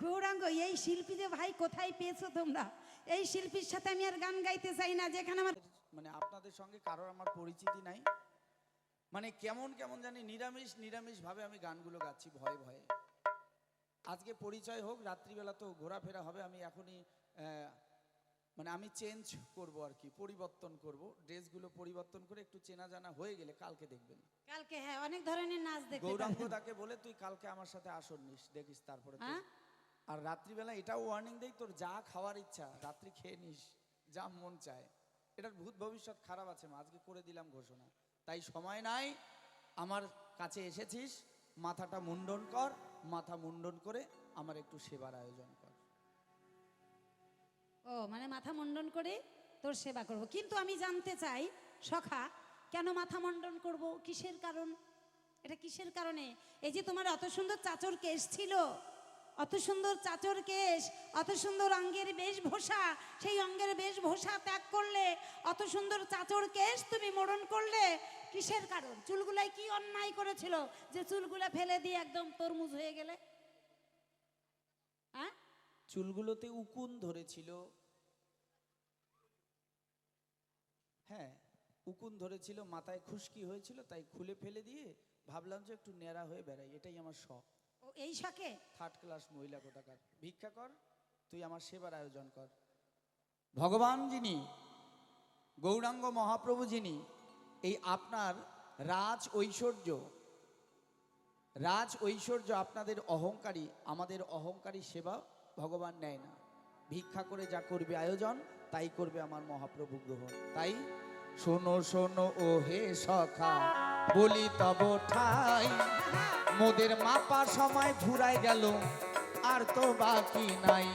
গৌরাঙ্গ এই শিল্পী যে ভাই কোথায় পেয়েছো তোমরা? এই শিল্পীর সাথে আমি আর গান গাইতে চাই না, যেখানে আমার মানে আপনাদের সঙ্গে কারোর আমার পরিচিতি নাই, মানে কেমন কেমন জানি নিরামিষ নিরামিষ ভাবে আমি গানগুলো গাচ্ছি ভয়ে ভয়ে। আজকে পরিচয় হোক, রাত্রিবেলা তো ঘোরাফেরা হবে, আমি এখনই মানে আমি চেঞ্জ করব আর কি, পরিবর্তন করব, ড্রেসগুলো পরিবর্তন করে একটু চেনা জানা হয়ে গেলে কালকে দেখবেন। কালকে হ্যাঁ অনেক ধরনের নাচ দেখতে গৌরাঙ্গ পাবেন। দাকে বলে তুই কালকে আমার সাথে আসর নিস, দেখিস তারপরে তুই। হ্যাঁ? আর রাত্রিবেলা এটাও ওয়ার্নিং দেই, তোর যা খাওয়ার ইচ্ছা রাত্রি খেয়ে নিস, যা মন চায়। এটার ভূত ভবিষ্যৎ খারাপ আছে মা, আজকে করে দিলাম ঘোষণা। তাই সময় নাই, আমার কাছে এসেছিস, মাথাটা মুন্ডন কর, মাথা মুন্ডন করে আমার একটু সেবার আয়োজন কর। ও মানে মাথা মুন্ডন করে তোর সেবা করব, কিন্তু আমি জানতে চাই সখা কেন মাথা মুন্ডন করব? কিসের কারণ? এটা কিসের কারণে? এই যে তোমার অত সুন্দর চাচর কেশ ছিল, অত সুন্দর চাচর কেশ, অত সুন্দর অঙ্গের বেশভূষা, সেই অঙ্গের বেশভূষা ত্যাগ করলে, অত সুন্দর চাচর কেশ তুমি মোড়ন করলে, কিসের কারণ? চুলগুলাই কি অন্যায় করেছিল যে চুলগুলা ফেলে দিয়ে একদম তরমুজ হয়ে গেলে? হ্যাঁ, চুলগুলোতে উকুন ধরেছিল, হ্যাঁ উকুন ধরেছিল, মাথায় খুশকি হয়েছিল, তাই খুলে ফেলে দিয়ে ভাবলাম যে একটু ন্যাড়া হয়ে বেড়াই, এটাই আমার শখ। ও এই শখে? থার্ড ক্লাস মহিলা কোথাকার, ভিক্ষা কর, তুই আমার সেবার আয়োজন কর। ভগবান যিনি, গৌরাঙ্গ মহাপ্রভু যিনি, এই আপনার রাজ ঐশ্বর্য আপনাদের অহংকারী, আমাদের অহংকারী সেবা ভগবান নেয় না। ভিক্ষা করে যা করবে আয়োজন, তাই করবে আমার মহাপ্রভু গ্রহণ। তাই শোনো শোনো ও হে সখা, বলি তব ঠাই, মোদের মাপা সময় ফুরাই গেল, আর তো বাকি নাই।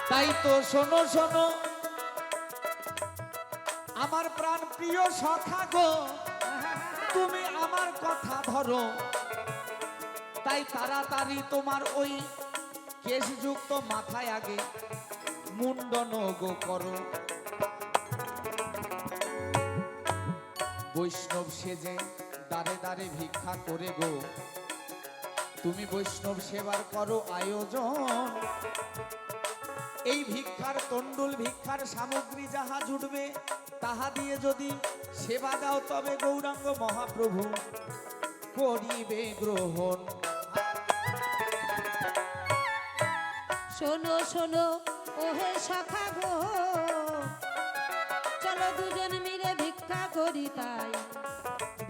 তাই তো শোনো শোনো আমার প্রাণ প্রিয় সখা গো, তুমি আমার কথা ধরো। তাই তাড়াতাড়ি তোমার ওই কেশযুক্ত মাথায় আগে মুন্ডন গো করো। বৈষ্ণব সেজে দাঁড়ে দাঁড়ে ভিক্ষা করে গো, তুমি বৈষ্ণব সেবার করো আয়োজন। এই ভিক্ষার তন্ডুল, ভিক্ষার সামগ্রী যাহা জুটবে, তাহা দিয়ে যদি সেবা দাও, তবে গৌরাঙ্গ মহাপ্রভু করিবে গ্রহণ। শোনো শোনো ও হে সখা গো, চলো দুজন মিলে ভিক্ষা করি। তাই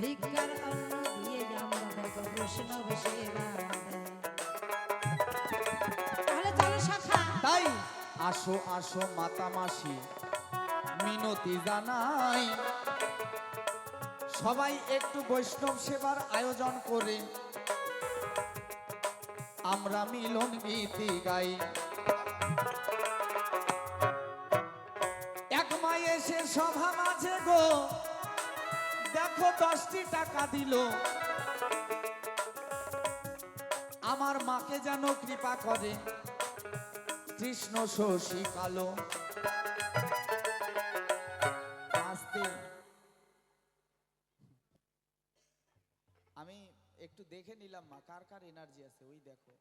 ভিক্ষার অন্ন দিয়ে আমরা দেব বৈষ্ণব সেবা। তাহলে চলো সখা। তাই আসো আসো মাতা মাসি, মিনতি জানাই, সবাই একটু বৈষ্ণব সেবার আয়োজন করে আমরা মিলন গীতি গাই। এক মাই এসে সভা মাঝে গো, দেখো 10টি টাকা দিল, আমার মাকে যেন কৃপা করে কৃষ্ণ শশী কালো। আমি একটু দেখে নিলাম মা, কার কার এনার্জি আছে ওই দেখো,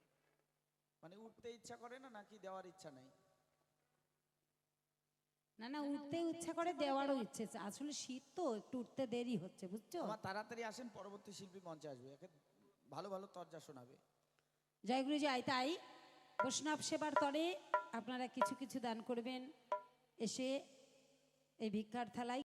মানে উঠতে ইচ্ছা করে না, নাকি দেওয়ার ইচ্ছা নাই? না না, উঠতে ইচ্ছা করে, দেওয়ারও ইচ্ছে আছে। আসলে শীত তো একটু উঠতে দেরি হচ্ছে, বুঝছো? আমার তাড়াতাড়ি আসেন, পরবর্তী শিল্পী মঞ্চে আসবে, একে ভালো ভালো তরজা শোনাবে। জয় গুরু জয়। তাই বৈষ্ণব সেবার তরে আপনারা কিছু কিছু দান করবেন, এসে এই ভিক্ষার থালায়